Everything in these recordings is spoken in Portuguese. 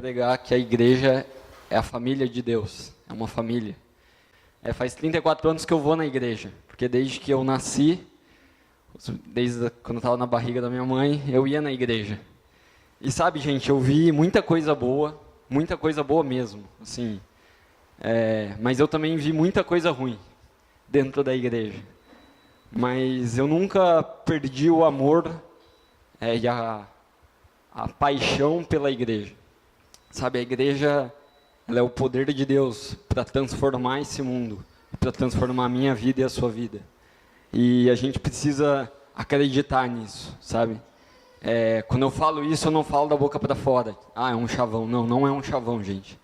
pregar que a igreja é a família de Deus, é uma família. Faz 34 anos que eu vou na igreja, porque desde que eu nasci, desde quando eu estava na barriga da minha mãe, eu ia na igreja. E sabe, gente, eu vi muita coisa boa mesmo, assim. Mas eu também vi muita coisa ruim dentro da igreja. Mas eu nunca perdi o amor e a paixão pela igreja. Sabe, a igreja, ela é o poder de Deus para transformar esse mundo, para transformar a minha vida e a sua vida. E a gente precisa acreditar nisso, sabe? Quando eu falo isso, eu não falo da boca para fora. É um chavão. Não, não é um chavão, gente.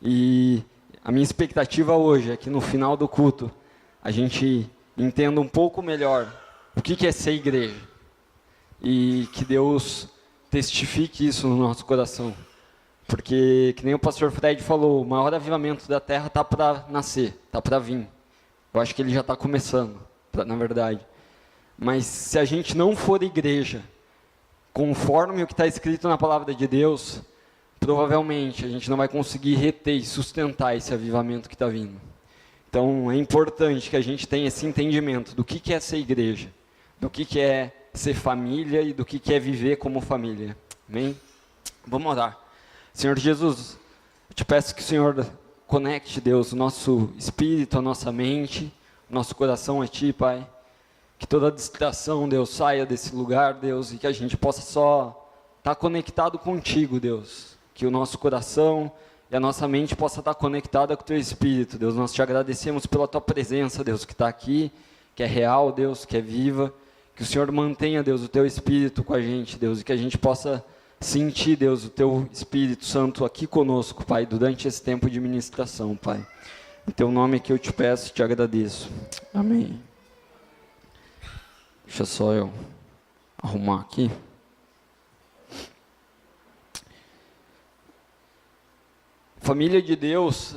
E a minha expectativa hoje é que no final do culto, a gente entenda um pouco melhor o que é ser igreja. E que Deus testifique isso no nosso coração. Porque, que nem o pastor Fred falou, o maior avivamento da terra está para nascer, está para vir. Eu acho que ele já está começando, na verdade. Mas se a gente não for igreja, conforme o que está escrito na palavra de Deus, provavelmente a gente não vai conseguir reter e sustentar esse avivamento que está vindo. Então é importante que a gente tenha esse entendimento do que é ser igreja, do que é ser família e do que é viver como família. Amém? Vamos orar. Senhor Jesus, eu te peço que o Senhor conecte, Deus, o nosso espírito, a nossa mente, o nosso coração a Ti, Pai. Que toda distração, Deus, saia desse lugar, Deus, e que a gente possa só estar conectado contigo, Deus. Que o nosso coração e a nossa mente possa estar conectada com o Teu Espírito, Deus. Nós te agradecemos pela Tua presença, Deus, que está aqui, que é real, Deus, que é viva. Que o Senhor mantenha, Deus, o Teu Espírito com a gente, Deus, e que a gente possa sentir, Deus, o Teu Espírito Santo aqui conosco, Pai, durante esse tempo de ministração, Pai. Em Teu nome que eu te peço e te agradeço. Amém. Deixa só eu arrumar aqui. Família de Deus,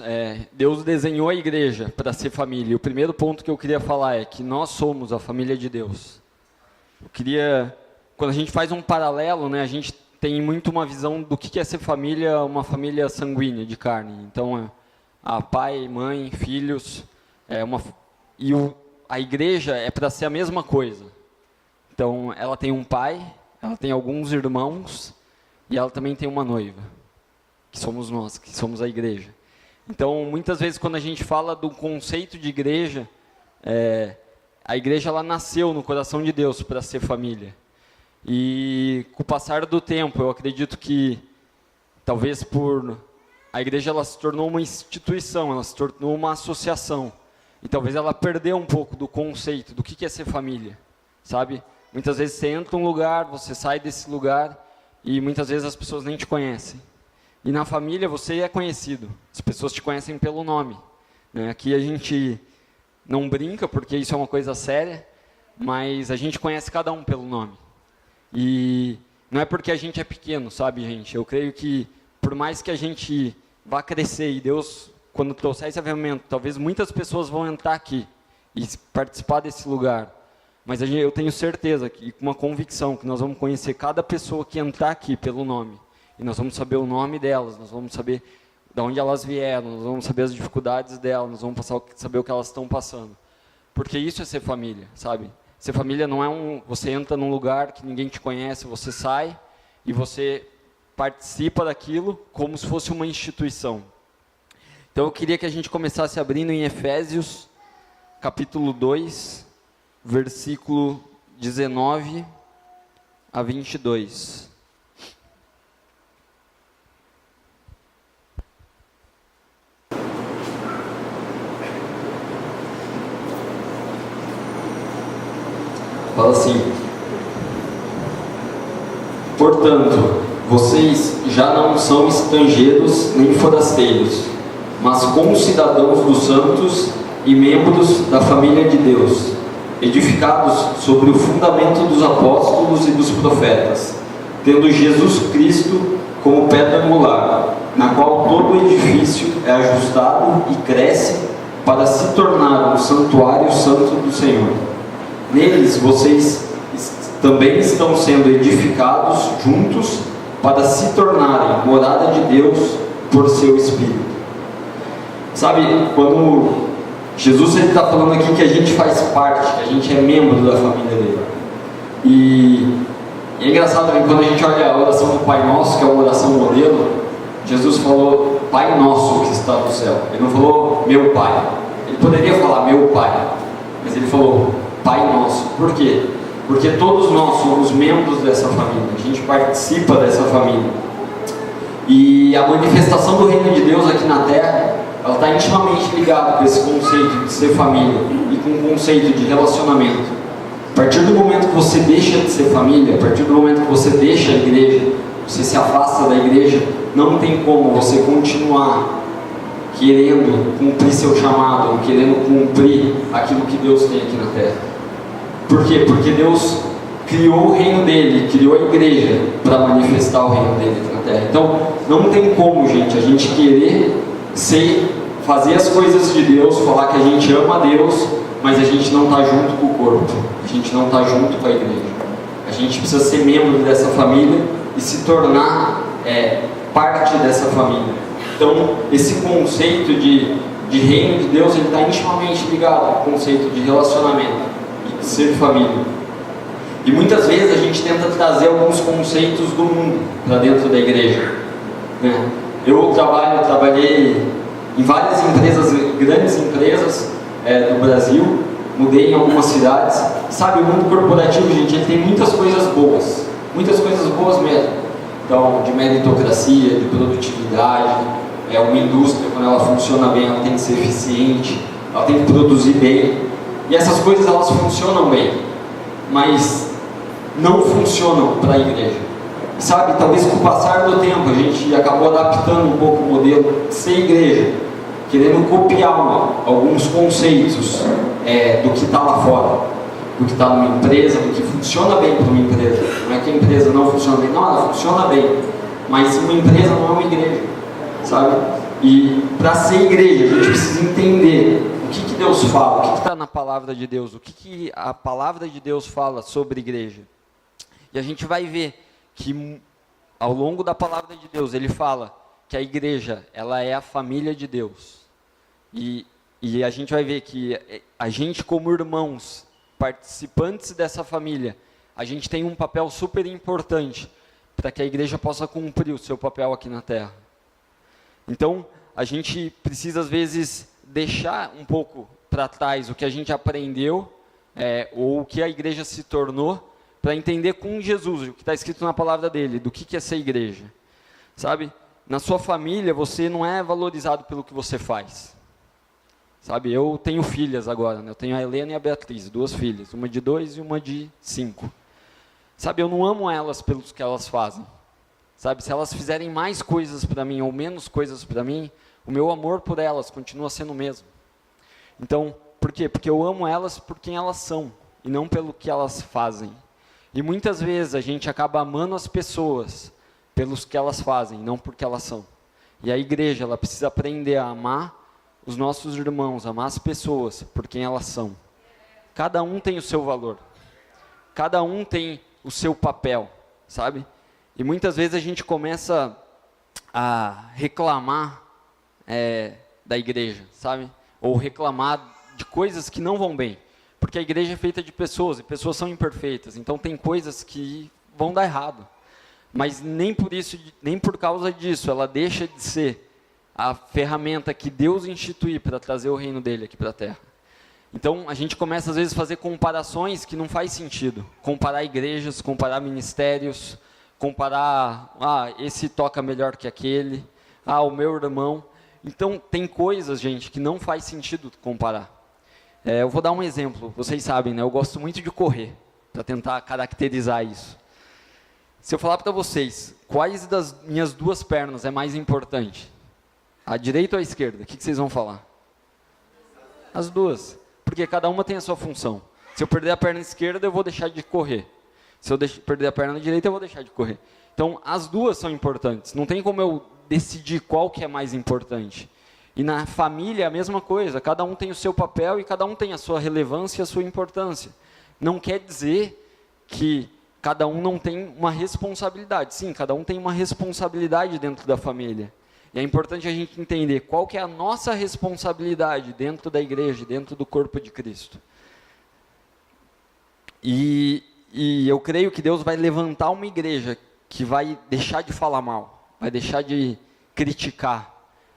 Deus desenhou a igreja para ser família. E o primeiro ponto que eu queria falar é que nós somos a família de Deus. Quando a gente faz um paralelo, né, a gente tem muito uma visão do que é ser família, uma família sanguínea, de carne. Então, pai, mãe, filhos, a igreja é para ser a mesma coisa. Então, ela tem um pai, ela tem alguns irmãos, e ela também tem uma noiva, que somos nós, que somos a igreja. Então, muitas vezes, quando a gente fala do conceito de igreja, a igreja ela nasceu no coração de Deus para ser família. E com o passar do tempo, eu acredito que talvez a igreja ela se tornou uma instituição, ela se tornou uma associação. E talvez ela perdeu um pouco do conceito do que é ser família, sabe? Muitas vezes você entra num lugar, você sai desse lugar e muitas vezes as pessoas nem te conhecem. E na família você é conhecido, as pessoas te conhecem pelo nome, né? Aqui a gente não brinca porque isso é uma coisa séria, mas a gente conhece cada um pelo nome. E não é porque a gente é pequeno, sabe, gente? Eu creio que por mais que a gente vá crescer e Deus, quando trouxer esse avivamento, talvez muitas pessoas vão entrar aqui e participar desse lugar. Mas eu tenho certeza, e com uma convicção, que nós vamos conhecer cada pessoa que entrar aqui pelo nome. E nós vamos saber o nome delas, nós vamos saber de onde elas vieram, nós vamos saber as dificuldades delas, nós vamos saber o que elas estão passando. Porque isso é ser família, sabe? Ser família não é você entra num lugar que ninguém te conhece, você sai e você participa daquilo como se fosse uma instituição. Então eu queria que a gente começasse abrindo em Efésios, capítulo 2, versículo 19 a 22. Fala assim: portanto, vocês já não são estrangeiros nem forasteiros, mas concidadãos dos santos e membros da família de Deus, edificados sobre o fundamento dos apóstolos e dos profetas, tendo Jesus Cristo como pedra angular, na qual todo o edifício é ajustado e cresce para se tornar um santuário santo do Senhor. Neles vocês também estão sendo edificados juntos para se tornarem morada de Deus por seu Espírito. Sabe, quando Jesus está falando aqui que a gente faz parte, que a gente é membro da família dele. E é engraçado também quando a gente olha a oração do Pai Nosso, que é uma oração modelo, Jesus falou Pai Nosso que está no céu. Ele não falou meu Pai. Ele poderia falar meu Pai, mas ele falou Pai Nosso. Por quê? Porque todos nós somos membros dessa família, a gente participa dessa família. E a manifestação do reino de Deus aqui na terra, ela está intimamente ligada com esse conceito de ser família e com o conceito de relacionamento. A partir do momento que você deixa de ser família, a partir do momento que você deixa a igreja, você se afasta da igreja, não tem como você continuar querendo cumprir seu chamado, querendo cumprir aquilo que Deus tem aqui na terra. Por quê? Porque Deus criou o reino dele, criou a igreja para manifestar o reino dele aqui na terra. Então, não tem como, gente, a gente querer fazer as coisas de Deus, falar que a gente ama a Deus, mas a gente não está junto com o corpo, a gente não está junto com a igreja. A gente precisa ser membro dessa família e se tornar parte dessa família. Então, esse conceito de reino de Deus, ele está intimamente ligado ao conceito de relacionamento e de ser família. E muitas vezes a gente tenta trazer alguns conceitos do mundo para dentro da igreja, né? Eu trabalhei em várias empresas, grandes empresas do Brasil, mudei em algumas cidades. Sabe, o mundo corporativo, gente, ele tem muitas coisas boas mesmo. Então, de meritocracia, de produtividade, uma indústria, quando ela funciona bem, ela tem que ser eficiente, ela tem que produzir bem. E essas coisas, elas funcionam bem, mas não funcionam para a igreja. Sabe, talvez com o passar do tempo a gente acabou adaptando um pouco o modelo de ser igreja, querendo copiar alguns conceitos do que está lá fora, do que está numa empresa, do que funciona bem para uma empresa. Não é que a empresa não funciona bem, não, ela funciona bem, mas uma empresa não é uma igreja, sabe? E para ser igreja a gente precisa entender o que Deus fala, o que está na palavra de Deus, o que a palavra de Deus fala sobre igreja. E a gente vai ver que ao longo da palavra de Deus, ele fala que a igreja, ela é a família de Deus. E a gente vai ver que a gente, como irmãos, participantes dessa família, a gente tem um papel super importante para que a igreja possa cumprir o seu papel aqui na terra. Então, a gente precisa, às vezes, deixar um pouco para trás o que a gente aprendeu, ou o que a igreja se tornou, para entender com Jesus, o que está escrito na palavra dele, do que é ser igreja. Sabe, na sua família, você não é valorizado pelo que você faz. Sabe, eu tenho filhas agora, né? Eu tenho a Helena e a Beatriz, 2 filhas, uma de 2 e uma de 5. Sabe, eu não amo elas pelos que elas fazem. Sabe, se elas fizerem mais coisas para mim ou menos coisas para mim, o meu amor por elas continua sendo o mesmo. Então, por quê? Porque eu amo elas por quem elas são, e não pelo que elas fazem. E muitas vezes a gente acaba amando as pessoas pelos que elas fazem, não porque elas são. E a igreja, ela precisa aprender a amar os nossos irmãos, amar as pessoas por quem elas são. Cada um tem o seu valor. Cada um tem o seu papel, sabe? E muitas vezes a gente começa a reclamar da igreja, sabe? Ou reclamar de coisas que não vão bem. Porque a igreja é feita de pessoas, e pessoas são imperfeitas, então tem coisas que vão dar errado. Mas nem por isso, nem por causa disso, ela deixa de ser a ferramenta que Deus institui para trazer o reino dele aqui para a terra. Então a gente começa às vezes a fazer comparações que não faz sentido. Comparar igrejas, comparar ministérios, comparar, esse toca melhor que aquele, o meu irmão. Então tem coisas, gente, que não faz sentido comparar. Eu vou dar um exemplo, vocês sabem, né? Eu gosto muito de correr, para tentar caracterizar isso. Se eu falar para vocês, quais das minhas 2 pernas é mais importante? A direita ou a esquerda? O que vocês vão falar? As 2, porque cada uma tem a sua função. Se eu perder a perna esquerda, eu vou deixar de correr. Se eu perder a perna direita, eu vou deixar de correr. Então, as 2 são importantes, não tem como eu decidir qual que é mais importante. E na família é a mesma coisa, cada um tem o seu papel e cada um tem a sua relevância e a sua importância. Não quer dizer que cada um não tem uma responsabilidade. Sim, cada um tem uma responsabilidade dentro da família. E é importante a gente entender qual que é a nossa responsabilidade dentro da igreja, dentro do corpo de Cristo. E eu creio que Deus vai levantar uma igreja que vai deixar de falar mal, vai deixar de criticar,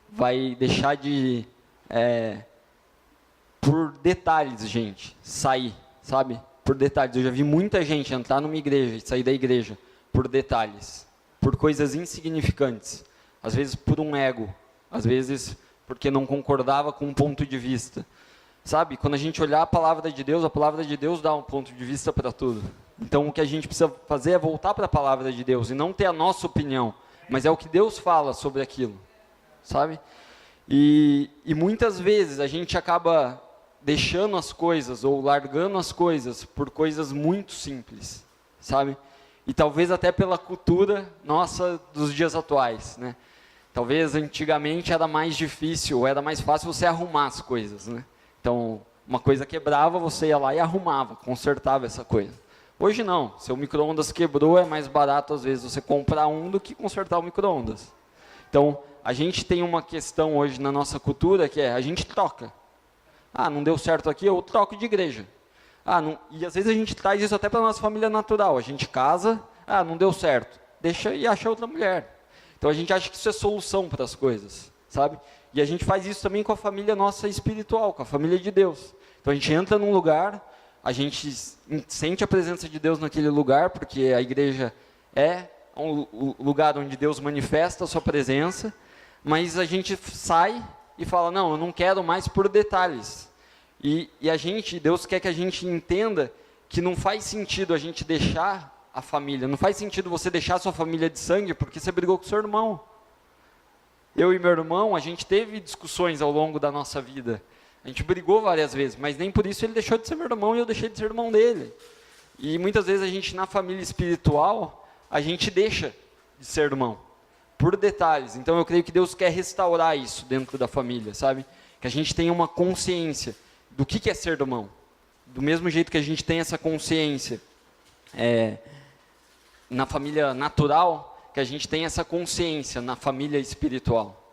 vai deixar de, por detalhes, gente, sair, sabe? Por detalhes. Eu já vi muita gente entrar numa igreja e sair da igreja por detalhes, por coisas insignificantes. Às vezes por um ego, às vezes porque não concordava com um ponto de vista. Sabe, quando a gente olhar a palavra de Deus dá um ponto de vista para tudo. Então o que a gente precisa fazer é voltar para a palavra de Deus e não ter a nossa opinião, mas é o que Deus fala sobre aquilo, sabe? E muitas vezes a gente acaba deixando as coisas ou largando as coisas por coisas muito simples, sabe? E talvez até pela cultura nossa dos dias atuais, né? Talvez antigamente era mais difícil, era mais fácil você arrumar as coisas, né? Então, uma coisa quebrava, você ia lá e arrumava, consertava essa coisa. Hoje não, seu micro-ondas quebrou, é mais barato às vezes você comprar um do que consertar o micro-ondas. Então, a gente tem uma questão hoje na nossa cultura que é, a gente troca. Ah, não deu certo aqui, eu troco de igreja. E às vezes a gente traz isso até para a nossa família natural. A gente casa, não deu certo, deixa e acha outra mulher. Então a gente acha que isso é solução para as coisas, sabe? E a gente faz isso também com a família nossa espiritual, com a família de Deus. Então a gente entra num lugar, a gente sente a presença de Deus naquele lugar, porque a igreja é um lugar onde Deus manifesta a sua presença, mas a gente sai e fala, não, eu não quero mais por detalhes. E Deus quer que a gente entenda que não faz sentido a gente deixar a família, não faz sentido você deixar a sua família de sangue porque você brigou com seu irmão. Eu e meu irmão, a gente teve discussões ao longo da nossa vida. A gente brigou várias vezes, mas nem por isso ele deixou de ser meu irmão e eu deixei de ser irmão dele. E muitas vezes a gente, na família espiritual, a gente deixa de ser irmão, por detalhes. Então eu creio que Deus quer restaurar isso dentro da família, sabe? Que a gente tenha uma consciência do que é ser irmão. Do mesmo jeito que a gente tem essa consciência na família natural, que a gente tem essa consciência na família espiritual.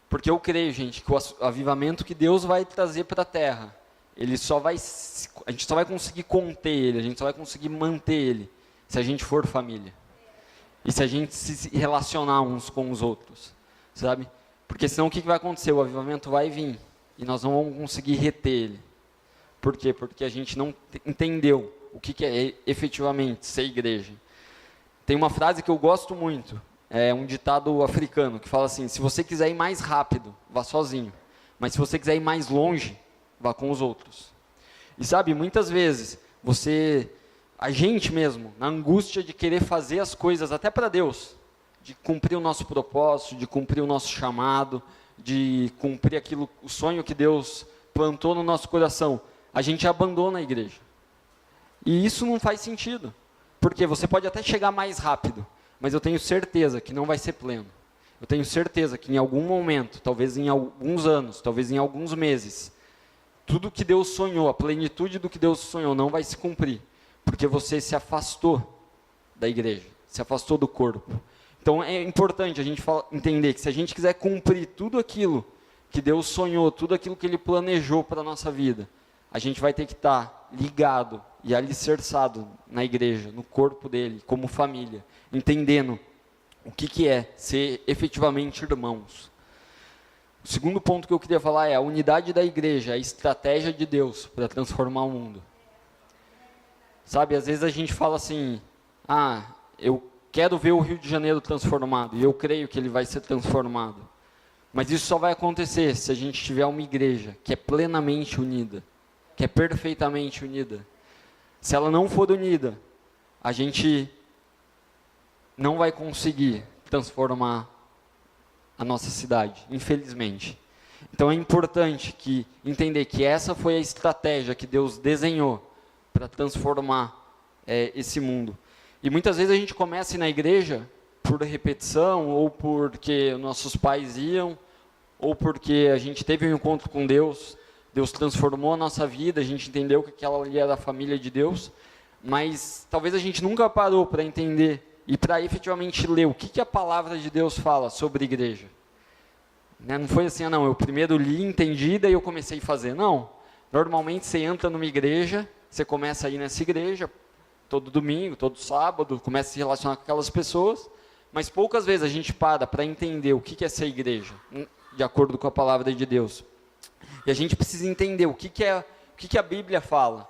Porque eu creio, gente, que o avivamento que Deus vai trazer para a terra, a gente só vai conseguir conter ele, a gente só vai conseguir manter ele, se a gente for família. E se a gente se relacionar uns com os outros, sabe? Porque senão o que vai acontecer? O avivamento vai vir, e nós não vamos conseguir reter ele. Por quê? Porque a gente não entendeu o que é efetivamente ser igreja. Tem uma frase que eu gosto muito, é um ditado africano, que fala assim, se você quiser ir mais rápido, vá sozinho. Mas se você quiser ir mais longe, vá com os outros. E sabe, muitas vezes, a gente mesmo, na angústia de querer fazer as coisas até para Deus, de cumprir o nosso propósito, de cumprir o nosso chamado, de cumprir o sonho que Deus plantou no nosso coração, a gente abandona a igreja. E isso não faz sentido. Porque você pode até chegar mais rápido, mas eu tenho certeza que não vai ser pleno. Eu tenho certeza que em algum momento, talvez em alguns anos, talvez em alguns meses, tudo que Deus sonhou, a plenitude do que Deus sonhou não vai se cumprir, porque você se afastou da igreja, se afastou do corpo. Então é importante a gente entender que se a gente quiser cumprir tudo aquilo que Deus sonhou, tudo aquilo que Ele planejou para a nossa vida, a gente vai ter que estar ligado e alicerçado na igreja, no corpo dele, como família, entendendo o que é ser efetivamente irmãos. O segundo ponto que eu queria falar é a unidade da igreja, a estratégia de Deus para transformar o mundo. Sabe, às vezes a gente fala assim, eu quero ver o Rio de Janeiro transformado, e eu creio que ele vai ser transformado. Mas isso só vai acontecer se a gente tiver uma igreja que é plenamente unida, que é perfeitamente unida. Se ela não for unida, a gente não vai conseguir transformar a nossa cidade, infelizmente. Então é importante entender que essa foi a estratégia que Deus desenhou para transformar esse mundo. E muitas vezes a gente começa a ir na igreja por repetição, ou porque nossos pais iam, ou porque a gente teve um encontro com Deus, Deus transformou a nossa vida, a gente entendeu que aquela ali era a família de Deus, mas talvez a gente nunca parou para entender e para efetivamente ler o que a palavra de Deus fala sobre igreja. Né? Não foi assim, não, eu primeiro li, entendi, daí eu comecei a fazer. Não, normalmente você entra numa igreja, você começa a ir nessa igreja, todo domingo, todo sábado, começa a se relacionar com aquelas pessoas, mas poucas vezes a gente para entender o que é ser igreja, de acordo com a palavra de Deus. E a gente precisa entender o que a Bíblia fala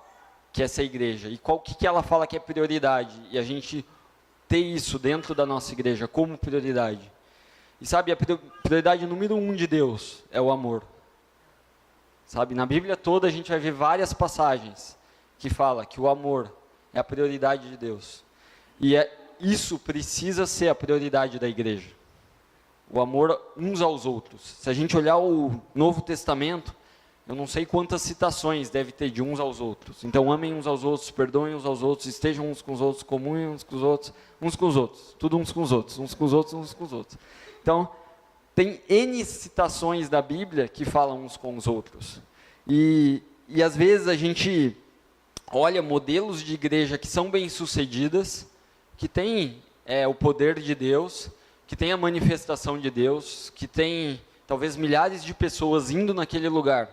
que é essa igreja, e o que ela fala que é prioridade, e a gente ter isso dentro da nossa igreja como prioridade. E sabe, a prioridade número 1 de Deus é o amor. Sabe, na Bíblia toda a gente vai ver várias passagens que fala que o amor é a prioridade de Deus. E isso precisa ser a prioridade da igreja. O amor uns aos outros. Se a gente olhar o Novo Testamento, eu não sei quantas citações deve ter de uns aos outros. Então, amem uns aos outros, perdoem uns aos outros, estejam uns com os outros, comunhem uns com os outros, tudo uns com os outros, uns com os outros, uns com os outros. Então, tem N citações da Bíblia que falam uns com os outros. E às vezes a gente olha modelos de igreja que são bem-sucedidas, que têm o poder de Deus, que têm a manifestação de Deus, que tem talvez milhares de pessoas indo naquele lugar.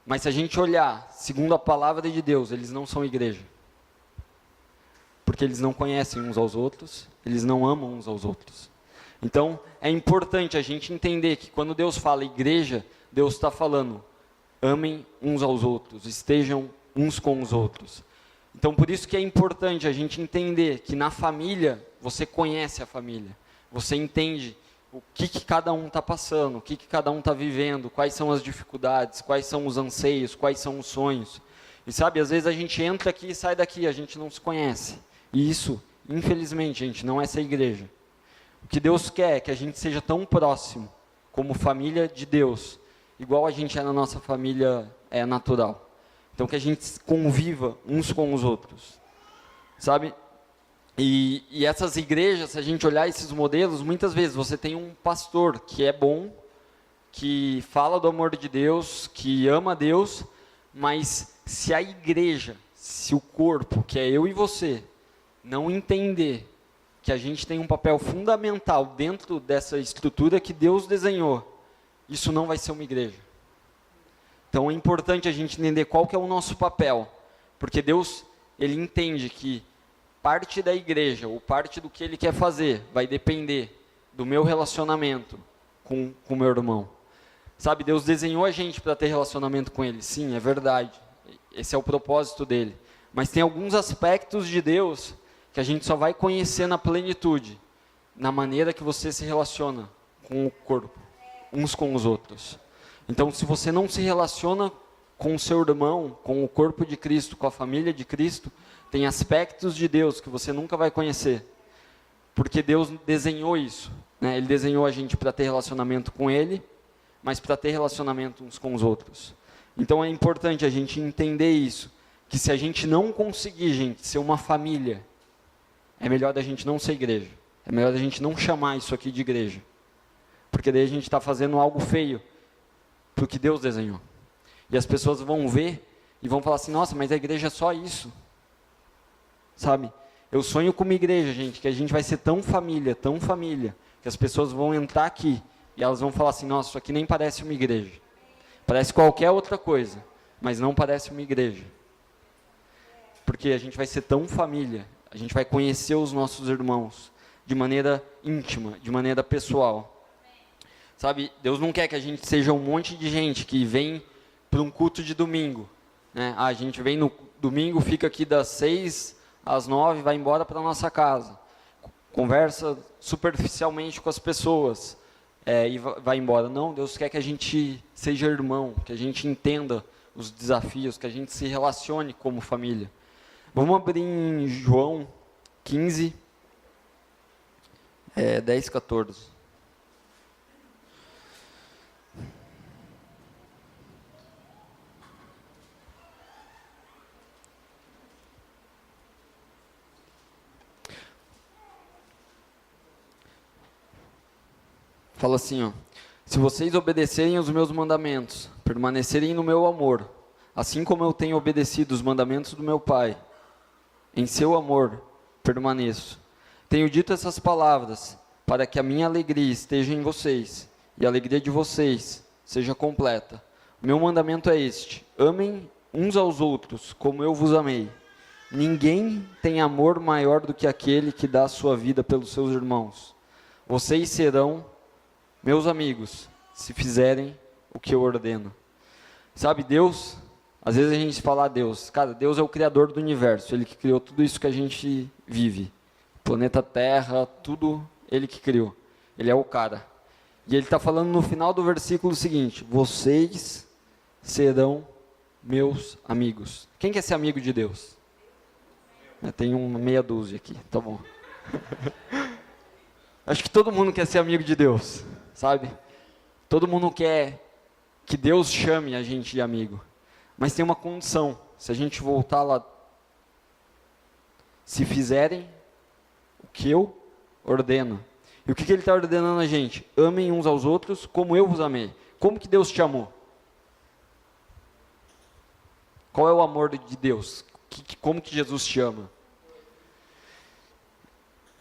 Mas se a gente olhar, segundo a palavra de Deus, eles não são igreja. Porque eles não conhecem uns aos outros, eles não amam uns aos outros. Então, é importante a gente entender que quando Deus fala igreja, Deus está falando, amem uns aos outros, estejam uns com os outros. Então, por isso que é importante a gente entender que na família, você conhece a família. Você entende o que cada um está passando, o que cada um está vivendo, quais são as dificuldades, quais são os anseios, quais são os sonhos. E sabe, às vezes a gente entra aqui e sai daqui, a gente não se conhece. E isso, infelizmente, gente, não é essa igreja. O que Deus quer é que a gente seja tão próximo, como família de Deus, igual a gente é na nossa família natural. Então, que a gente conviva uns com os outros, sabe? E essas igrejas, se a gente olhar esses modelos, muitas vezes você tem um pastor que é bom, que fala do amor de Deus, que ama Deus, mas se a igreja, se o corpo, que é eu e você, não entender que a gente tem um papel fundamental dentro dessa estrutura que Deus desenhou, isso não vai ser uma igreja. Então é importante a gente entender qual que é o nosso papel, porque Deus, Ele entende que parte da igreja, ou parte do que Ele quer fazer, vai depender do meu relacionamento com o meu irmão. Sabe, Deus desenhou a gente para ter relacionamento com Ele, sim, é verdade, esse é o propósito dEle, mas tem alguns aspectos de Deus que a gente só vai conhecer na plenitude, na maneira que você se relaciona com o corpo, uns com os outros. Então, se você não se relaciona com o seu irmão, com o corpo de Cristo, com a família de Cristo, tem aspectos de Deus que você nunca vai conhecer, porque Deus desenhou isso, né? Ele desenhou a gente para ter relacionamento com Ele, mas para ter relacionamento uns com os outros. Então, é importante a gente entender isso, que se a gente não conseguir, gente, ser uma família, é melhor da gente não ser igreja. É melhor da gente não chamar isso aqui de igreja. Porque daí a gente está fazendo algo feio para o que Deus desenhou. E as pessoas vão ver e vão falar assim, nossa, mas a igreja é só isso. Sabe? Eu sonho com uma igreja, gente, que a gente vai ser tão família, que as pessoas vão entrar aqui e elas vão falar assim, nossa, isso aqui nem parece uma igreja. Parece qualquer outra coisa, mas não parece uma igreja. Porque a gente vai ser tão família, a gente vai conhecer os nossos irmãos de maneira íntima, de maneira pessoal. Sabe, Deus não quer que a gente seja um monte de gente que vem para um culto de domingo. Né? A gente vem no domingo, fica aqui das 6 às 9, vai embora para a nossa casa. Conversa superficialmente com as pessoas e vai embora. Não, Deus quer que a gente seja irmão, que a gente entenda os desafios, que a gente se relacione como família. Vamos abrir em João 15, 10, 14. Fala assim, ó. Se vocês obedecerem os meus mandamentos, permanecerem no meu amor, assim como eu tenho obedecido os mandamentos do meu Pai, em seu amor permaneço. Tenho dito essas palavras para que a minha alegria esteja em vocês e a alegria de vocês seja completa. O meu mandamento é este: amem uns aos outros como eu vos amei. Ninguém tem amor maior do que aquele que dá a sua vida pelos seus irmãos. Vocês serão meus amigos se fizerem o que eu ordeno. Sabe, Deus, às vezes a gente fala Deus, cara, Deus é o criador do universo, Ele que criou tudo isso que a gente vive. Planeta Terra, tudo Ele que criou. Ele é o cara. E Ele está falando no final do versículo seguinte: vocês serão meus amigos. Quem quer ser amigo de Deus? Tem uma meia dúzia aqui, tá bom. Acho que todo mundo quer ser amigo de Deus, sabe? Todo mundo quer que Deus chame a gente de amigo. Mas tem uma condição: se a gente voltar lá, se fizerem o que eu ordeno. E o que Ele está ordenando a gente? Amem uns aos outros como eu vos amei. Como que Deus te amou? Qual é o amor de Deus? Como que Jesus te ama?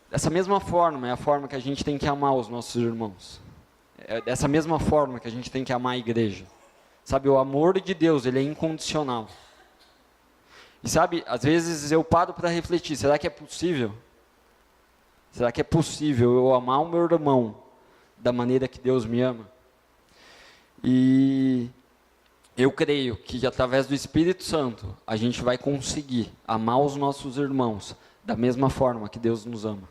Dessa mesma forma, é a forma que a gente tem que amar os nossos irmãos. É dessa mesma forma que a gente tem que amar a igreja. Sabe, o amor de Deus, ele é incondicional. E sabe, às vezes eu paro para refletir: será que é possível? Será que é possível eu amar o meu irmão da maneira que Deus me ama? E eu creio que através do Espírito Santo a gente vai conseguir amar os nossos irmãos da mesma forma que Deus nos ama.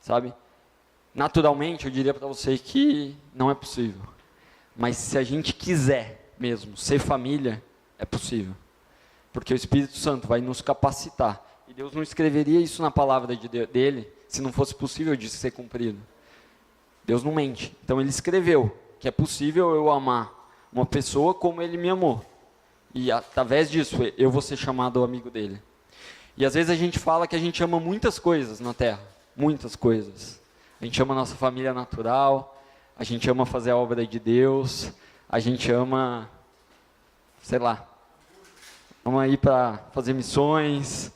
Sabe? Naturalmente eu diria para você que não é possível. Mas se a gente quiser mesmo ser família, é possível. Porque o Espírito Santo vai nos capacitar. E Deus não escreveria isso na palavra dele se não fosse possível de ser cumprido. Deus não mente. Então Ele escreveu que é possível eu amar uma pessoa como Ele me amou. E através disso eu vou ser chamado amigo dele. E às vezes a gente fala que a gente ama muitas coisas na Terra. Muitas coisas. A gente ama a nossa família natural. A gente ama fazer a obra de Deus. A gente ama, sei lá, ama ir para fazer missões.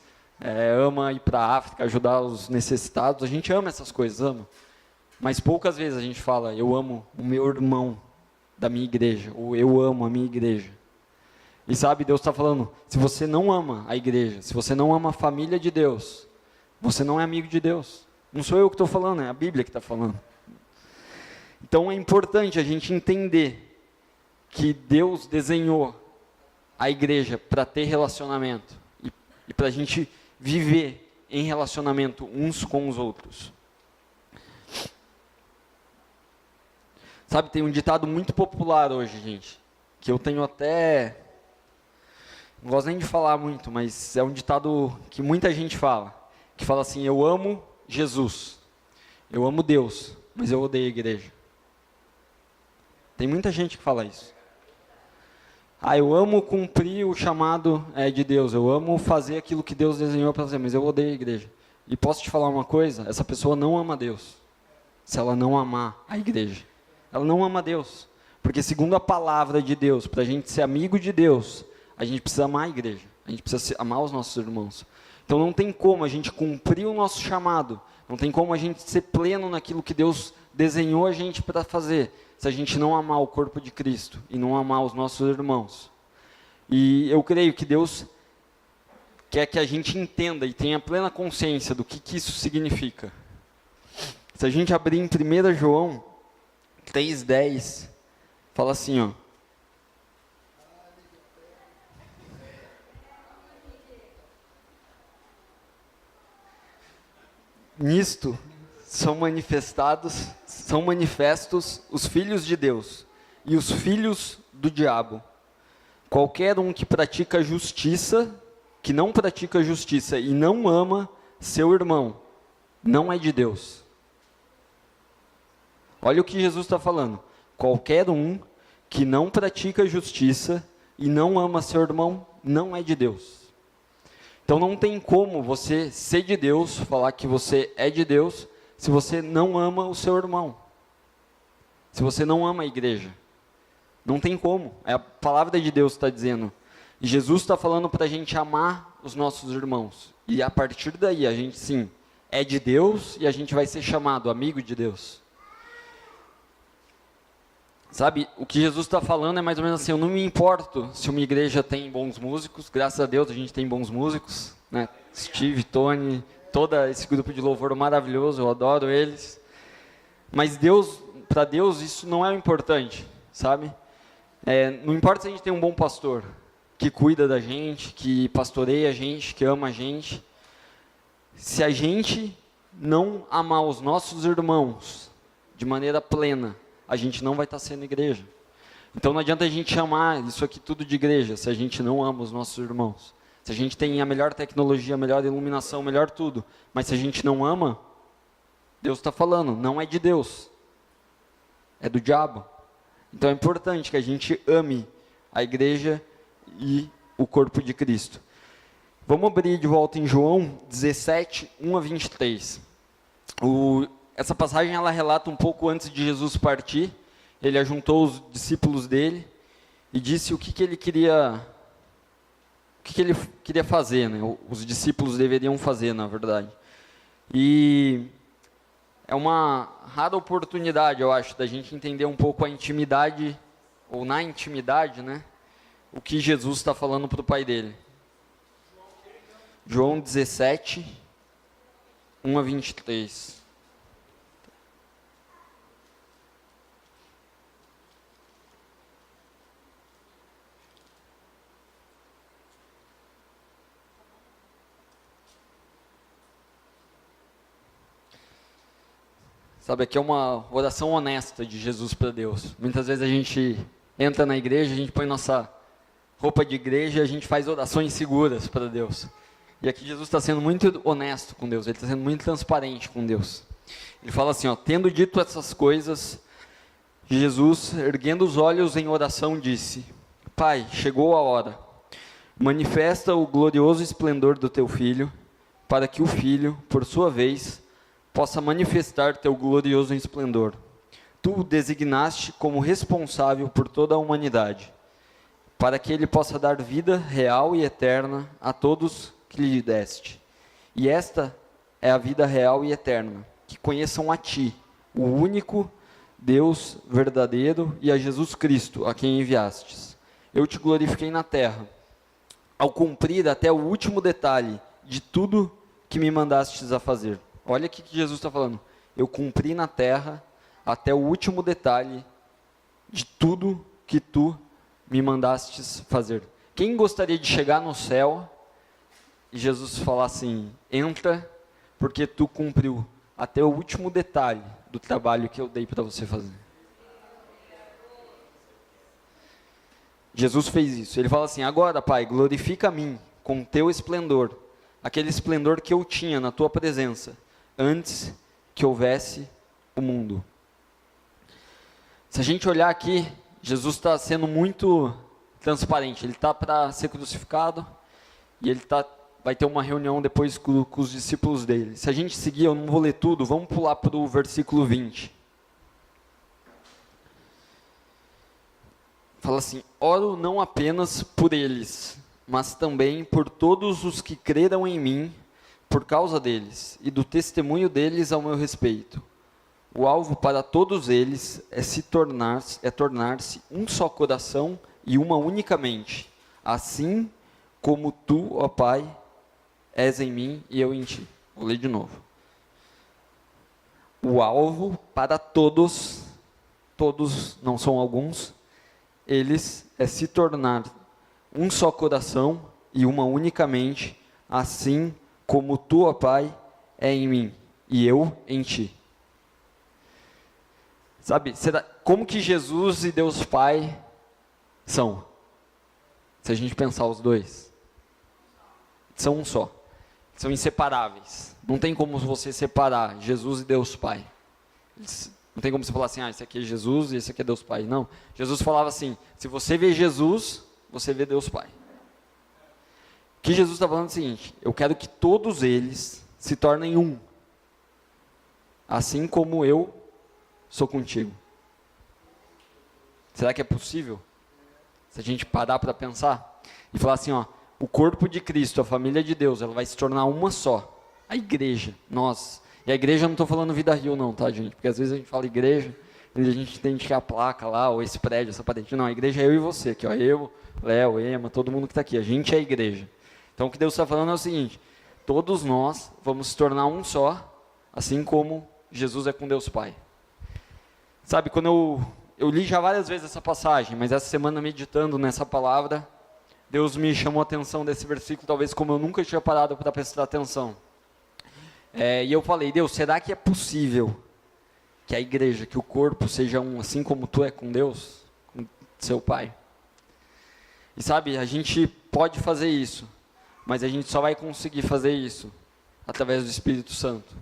Ama ir para a África, ajudar os necessitados. A gente ama essas coisas, ama. Mas poucas vezes a gente fala: eu amo o meu irmão da minha igreja. Ou eu amo a minha igreja. E sabe, Deus está falando: se você não ama a igreja, se você não ama a família de Deus, você não é amigo de Deus. Não sou eu que estou falando, é a Bíblia que está falando. Então é importante a gente entender que Deus desenhou a igreja para ter relacionamento e para a gente viver em relacionamento uns com os outros. Sabe, tem um ditado muito popular hoje, gente, que eu tenho até... não gosto nem de falar muito, mas é um ditado que muita gente fala, que fala assim: eu amo Jesus, eu amo Deus, mas eu odeio a igreja. Tem muita gente que fala isso. Eu amo cumprir o chamado de Deus, eu amo fazer aquilo que Deus desenhou para fazer, mas eu odeio a igreja. E posso te falar uma coisa: essa pessoa não ama Deus, se ela não amar a igreja. Ela não ama Deus, porque segundo a palavra de Deus, para a gente ser amigo de Deus, a gente precisa amar a igreja, a gente precisa amar os nossos irmãos. Então não tem como a gente cumprir o nosso chamado, não tem como a gente ser pleno naquilo que Deus desenhou a gente para fazer, se a gente não amar o corpo de Cristo e não amar os nossos irmãos. E eu creio que Deus quer que a gente entenda e tenha plena consciência do que isso significa. Se a gente abrir em 1 João 3,10, fala assim, ó: nisto são manifestos os filhos de Deus e os filhos do diabo. Qualquer um que pratica justiça, que não pratica justiça e não ama seu irmão, não é de Deus. Olha o que Jesus está falando. Qualquer um que não pratica justiça e não ama seu irmão, não é de Deus. Então não tem como você ser de Deus, falar que você é de Deus, se você não ama o seu irmão. Se você não ama a igreja. Não tem como. A palavra de Deus está dizendo E Jesus está falando para a gente amar os nossos irmãos. E a partir daí, a gente sim, é de Deus e a gente vai ser chamado amigo de Deus. Sabe, o que Jesus está falando é mais ou menos assim, eu não me importo se uma igreja tem bons músicos, graças a Deus a gente tem bons músicos, né? Steve, Tony, todo esse grupo de louvor maravilhoso, eu adoro eles. Mas Deus, para Deus isso não é o importante, sabe? Não importa se a gente tem um bom pastor, que cuida da gente, que pastoreia a gente, que ama a gente. Se a gente não amar os nossos irmãos de maneira plena, a gente não vai estar sendo igreja. Então não adianta a gente chamar isso aqui tudo de igreja, se a gente não ama os nossos irmãos. Se a gente tem a melhor tecnologia, a melhor iluminação, melhor tudo, mas se a gente não ama, Deus está falando, não é de Deus, é do diabo. Então é importante que a gente ame a igreja e o corpo de Cristo. Vamos abrir de volta em João 17, 1 a 23. Essa passagem ela relata um pouco antes de Jesus partir. Ele ajuntou os discípulos dele e disse o que ele queria fazer, né? Os discípulos deveriam fazer, na verdade. E é uma rara oportunidade, eu acho, da gente entender um pouco a intimidade, ou na intimidade, né? O que Jesus está falando para o pai dele. João 17, 1 a 23. Sabe, aqui é uma oração honesta de Jesus para Deus. Muitas vezes a gente entra na igreja, a gente põe nossa roupa de igreja e a gente faz orações seguras para Deus. E aqui Jesus está sendo muito honesto com Deus, ele está sendo muito transparente com Deus. Ele fala assim, tendo dito essas coisas, Jesus, erguendo os olhos em oração, disse, Pai, chegou a hora, manifesta o glorioso esplendor do teu Filho, para que o Filho, por sua vez, possa manifestar teu glorioso esplendor. Tu o designaste como responsável por toda a humanidade, para que ele possa dar vida real e eterna a todos que lhe deste. E esta é a vida real e eterna, que conheçam a ti, o único Deus verdadeiro, e a Jesus Cristo, a quem enviastes. Eu te glorifiquei na terra, ao cumprir até o último detalhe de tudo que me mandastes a fazer. Olha o que Jesus está falando. Eu cumpri na terra até o último detalhe de tudo que tu me mandastes fazer. Quem gostaria de chegar no céu e Jesus falar assim, entra porque tu cumpriu até o último detalhe do trabalho que eu dei para você fazer. Jesus fez isso. Ele fala assim, agora, Pai, glorifica a mim com teu esplendor, aquele esplendor que eu tinha na tua presença, antes que houvesse o mundo. Se a gente olhar aqui, Jesus está sendo muito transparente. Ele está para ser crucificado e ele vai ter uma reunião depois com os discípulos dele. Se a gente seguir, eu não vou ler tudo, vamos pular para o versículo 20. Fala assim, oro não apenas por eles, mas também por todos os que creram em mim, por causa deles, e do testemunho deles ao meu respeito. O alvo para todos eles é tornar-se um só coração e uma única mente, assim como tu, ó Pai, és em mim e eu em ti. Vou ler de novo. O alvo para todos não são alguns, eles é se tornar um só coração e uma única mente, assim como tu, ó Pai, é em mim e eu em ti. Sabe, como que Jesus e Deus Pai são? Se a gente pensar os dois. São um só. São inseparáveis. Não tem como você separar Jesus e Deus Pai. Não tem como você falar assim, esse aqui é Jesus e esse aqui é Deus Pai. Não. Jesus falava assim, se você vê Jesus, você vê Deus Pai. O que Jesus está falando é o seguinte, eu quero que todos eles se tornem um. Assim como eu sou contigo. Será que é possível? Se a gente parar para pensar e falar assim, ó, o corpo de Cristo, a família de Deus, ela vai se tornar uma só. A igreja, nós. E a igreja, eu não estou falando Vida Rio não, tá, gente? Porque às vezes a gente fala igreja, e a gente tem que a placa lá, ou esse prédio, essa parede. Não, a igreja é eu e você, aqui, ó, eu, Léo, Ema, todo mundo que está aqui. A gente é a igreja. Então o que Deus está falando é o seguinte, todos nós vamos se tornar um só, assim como Jesus é com Deus Pai. Sabe, quando eu li já várias vezes essa passagem, mas essa semana meditando nessa palavra, Deus me chamou a atenção desse versículo, talvez como eu nunca tinha parado para prestar atenção. E eu falei, Deus, será que é possível que a igreja, que o corpo seja um, assim como tu é com Deus, com seu Pai? E sabe, a gente pode fazer isso, mas a gente só vai conseguir fazer isso através do Espírito Santo.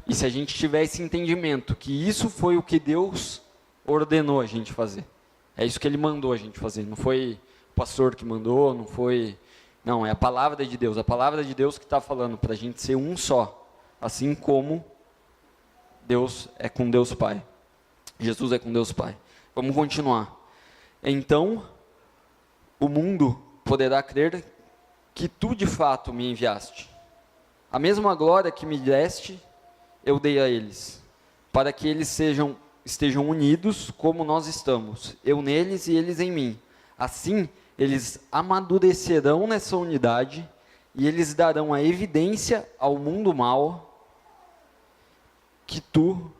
E se a gente tiver esse entendimento, que isso foi o que Deus ordenou a gente fazer. É isso que Ele mandou a gente fazer. Não foi o pastor que mandou, não foi... Não, é a palavra de Deus. A palavra de Deus que está falando para a gente ser um só. Assim como Deus é com Deus Pai. Jesus é com Deus Pai. Vamos continuar. Então, o mundo poderá crer que tu de fato me enviaste. A mesma glória que me deste, eu dei a eles, para que eles estejam unidos como nós estamos, eu neles e eles em mim. Assim, eles amadurecerão nessa unidade e eles darão a evidência ao mundo mau que tu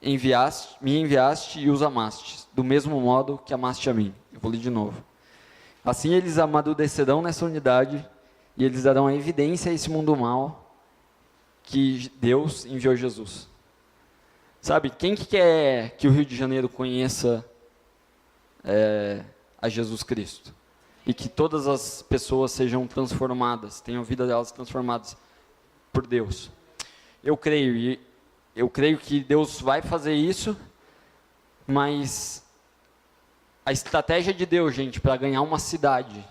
me enviaste e os amaste, do mesmo modo que amaste a mim. Eu vou ler de novo. Assim eles amadurecerão nessa unidade e eles darão a evidência a esse mundo mau que Deus enviou Jesus. Sabe, quem que quer que o Rio de Janeiro conheça a Jesus Cristo? E que todas as pessoas sejam transformadas, tenham a vida delas transformadas por Deus. Eu creio que Deus vai fazer isso, mas a estratégia de Deus, gente, para ganhar uma cidade,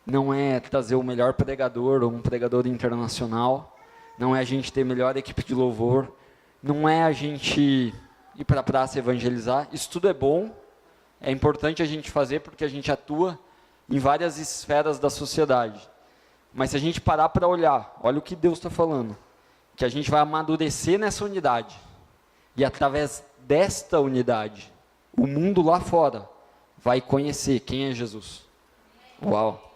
não é trazer o melhor pregador ou um pregador internacional, não é a gente ter a melhor equipe de louvor, não é a gente ir para a praça evangelizar. Isso tudo é bom, é importante a gente fazer porque a gente atua em várias esferas da sociedade. Mas se a gente parar para olhar, olha o que Deus está falando, que a gente vai amadurecer nessa unidade, e através desta unidade, o mundo lá fora vai conhecer quem é Jesus. Uau!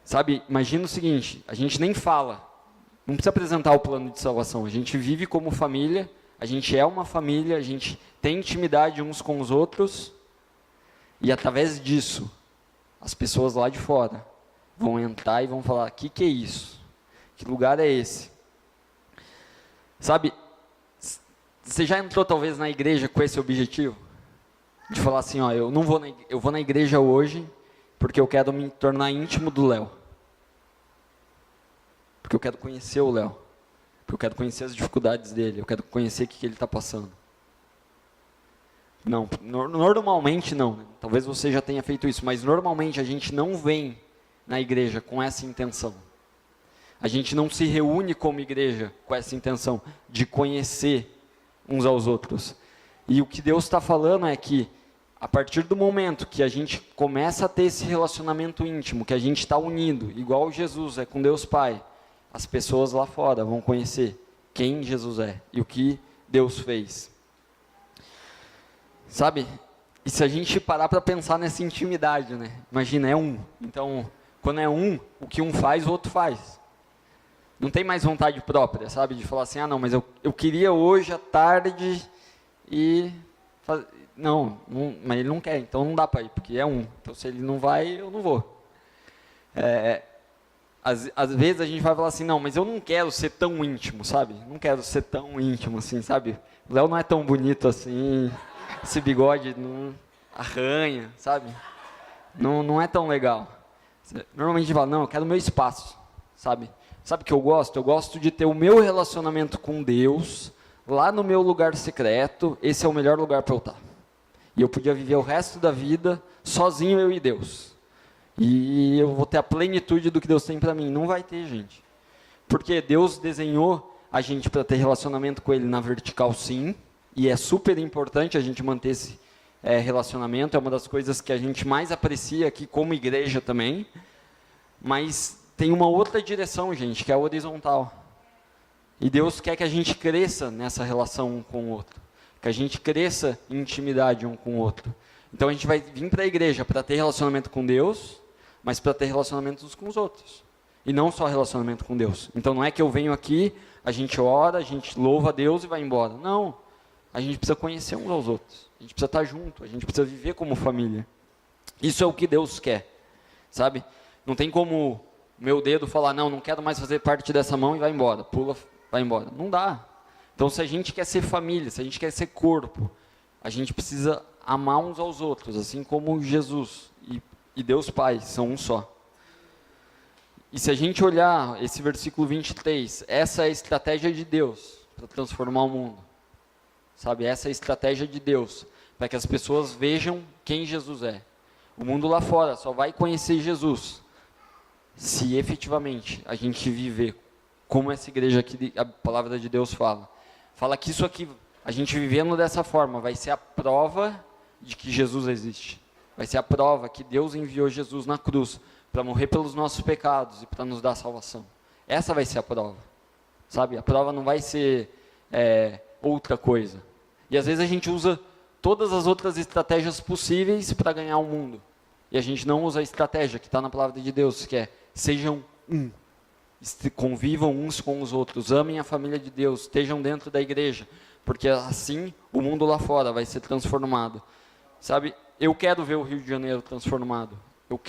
Sabe, imagina o seguinte, a gente nem fala, não precisa apresentar o plano de salvação, a gente vive como família, a gente é uma família, a gente tem intimidade uns com os outros, e através disso, as pessoas lá de fora vão entrar e vão falar, o que é isso? Que lugar é esse? Sabe, você já entrou talvez na igreja com esse objetivo? De falar assim, ó, eu vou na igreja hoje porque eu quero me tornar íntimo do Léo. Porque eu quero conhecer o Léo. Porque eu quero conhecer as dificuldades dele, eu quero conhecer o que ele está passando. Não, normalmente não. Talvez você já tenha feito isso, mas normalmente a gente não vem na igreja com essa intenção. A gente não se reúne como igreja com essa intenção de conhecer uns aos outros. E o que Deus está falando é que, a partir do momento que a gente começa a ter esse relacionamento íntimo, que a gente está unido, igual Jesus é com Deus Pai, as pessoas lá fora vão conhecer quem Jesus é e o que Deus fez. Sabe? E se a gente parar para pensar nessa intimidade, né? Imagina, é um. Então, quando é um, o que um faz, o outro faz. Não tem mais vontade própria, sabe? De falar assim, não, mas eu queria hoje à tarde e... Não, mas ele não quer, então não dá para ir, porque é um. Então, se ele não vai, eu não vou. Às vezes a gente vai falar assim, não, mas eu não quero ser tão íntimo, sabe? Não quero ser tão íntimo assim, sabe? O Léo não é tão bonito assim, esse bigode não arranha, sabe? Não é tão legal. Normalmente a gente fala, não, eu quero o meu espaço, sabe? Sabe o que eu gosto? Eu gosto de ter o meu relacionamento com Deus, lá no meu lugar secreto, esse é o melhor lugar para eu estar. E eu podia viver o resto da vida sozinho, eu e Deus. E eu vou ter a plenitude do que Deus tem para mim. Não vai ter, gente. Porque Deus desenhou a gente para ter relacionamento com Ele na vertical, sim. E é super importante a gente manter relacionamento, é uma das coisas que a gente mais aprecia aqui como igreja também, mas tem uma outra direção, gente, que é a horizontal. E Deus quer que a gente cresça nessa relação um com o outro, que a gente cresça em intimidade um com o outro. Então a gente vai vir para a igreja para ter relacionamento com Deus, mas para ter relacionamentos uns com os outros. E não só relacionamento com Deus. Então não é que eu venho aqui, a gente ora, a gente louva a Deus e vai embora. Não. A gente precisa conhecer uns aos outros. A gente precisa estar junto, a gente precisa viver como família. Isso é o que Deus quer, sabe? Não tem como meu dedo falar, não quero mais fazer parte dessa mão e vai embora. Pula, vai embora. Não dá. Então se a gente quer ser família, se a gente quer ser corpo, a gente precisa amar uns aos outros, assim como Jesus e Deus Pai são um só. E se a gente olhar esse versículo 23, essa é a estratégia de Deus para transformar o mundo. Sabe, essa é a estratégia de Deus, para que as pessoas vejam quem Jesus é. O mundo lá fora só vai conhecer Jesus se efetivamente a gente viver como essa igreja aqui, a palavra de Deus fala. Fala que isso aqui, a gente vivendo dessa forma, vai ser a prova de que Jesus existe. Vai ser a prova que Deus enviou Jesus na cruz para morrer pelos nossos pecados e para nos dar salvação. Essa vai ser a prova, sabe? A prova não vai ser outra coisa. E às vezes a gente usa todas as outras estratégias possíveis para ganhar o mundo. E a gente não usa a estratégia que está na palavra de Deus, que é, sejam um. Convivam uns com os outros, amem a família de Deus, estejam dentro da igreja, porque assim o mundo lá fora vai ser transformado. Sabe, eu quero ver o Rio de Janeiro transformado, eu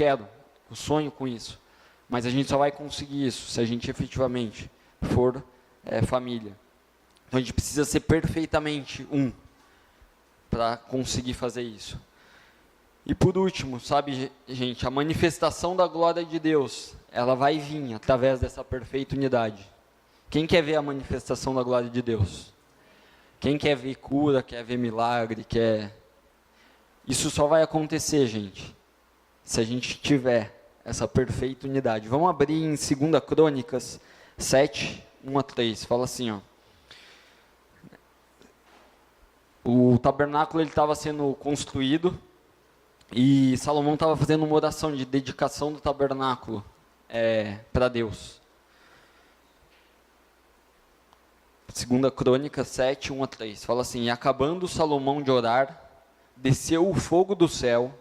sonho com isso, mas a gente só vai conseguir isso se a gente efetivamente for família. Então a gente precisa ser perfeitamente um para conseguir fazer isso. E por último, sabe, gente, a manifestação da glória de Deus, ela vai vir através dessa perfeita unidade. Quem quer ver a manifestação da glória de Deus? Quem quer ver cura, quer ver milagre, Isso só vai acontecer, gente, se a gente tiver essa perfeita unidade. Vamos abrir em 2 Crônicas 7, 1-3, fala assim, ó. O tabernáculo estava sendo construído, e Salomão estava fazendo uma oração de dedicação do tabernáculo para Deus. 2 Crônicas 7, 1-3. Fala assim, e acabando Salomão de orar, desceu o fogo do céu,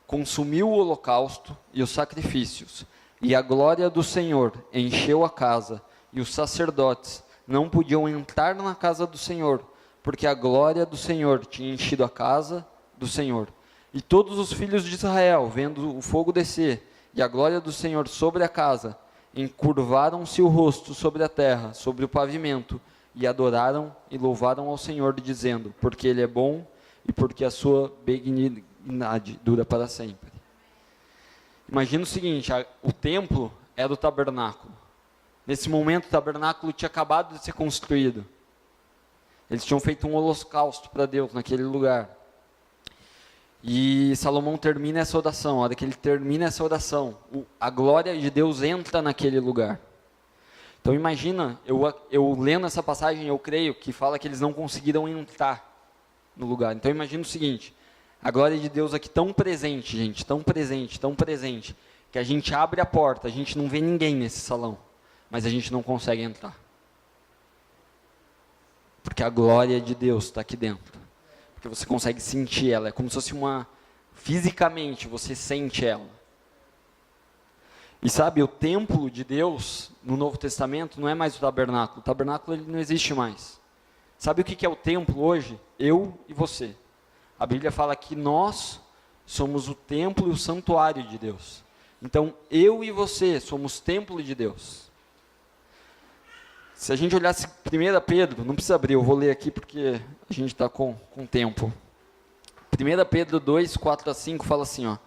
consumiu o holocausto e os sacrifícios, e a glória do Senhor encheu a casa, e os sacerdotes não podiam entrar na casa do Senhor, porque a glória do Senhor tinha enchido a casa do Senhor. E todos os filhos de Israel, vendo o fogo descer e a glória do Senhor sobre a casa, encurvaram-se o rosto sobre a terra, sobre o pavimento, e adoraram e louvaram ao Senhor, dizendo, porque Ele é bom e porque a sua benignidade dura para sempre. Imagina o seguinte, o templo era o tabernáculo. Nesse momento o tabernáculo tinha acabado de ser construído. Eles tinham feito um holocausto para Deus naquele lugar. E Salomão termina essa oração. A hora que ele termina essa oração, a glória de Deus entra naquele lugar. Então imagina, eu lendo essa passagem, eu creio que fala que eles não conseguiram entrar no lugar. Então imagina o seguinte, a glória de Deus aqui tão presente, gente, tão presente, que a gente abre a porta, a gente não vê ninguém nesse salão, mas a gente não consegue entrar. Porque a glória de Deus está aqui dentro. Porque você consegue sentir ela, é como se fosse fisicamente, você sente ela. E sabe, o templo de Deus, no Novo Testamento, não é mais o tabernáculo ele não existe mais. Sabe o que é o templo hoje? Eu e você. A Bíblia fala que nós somos o templo e o santuário de Deus. Então, eu e você somos templo de Deus. Se a gente olhasse 1 Pedro, não precisa abrir, eu vou ler aqui porque a gente está com tempo. 1 Pedro 2, 4-5 fala assim, ó.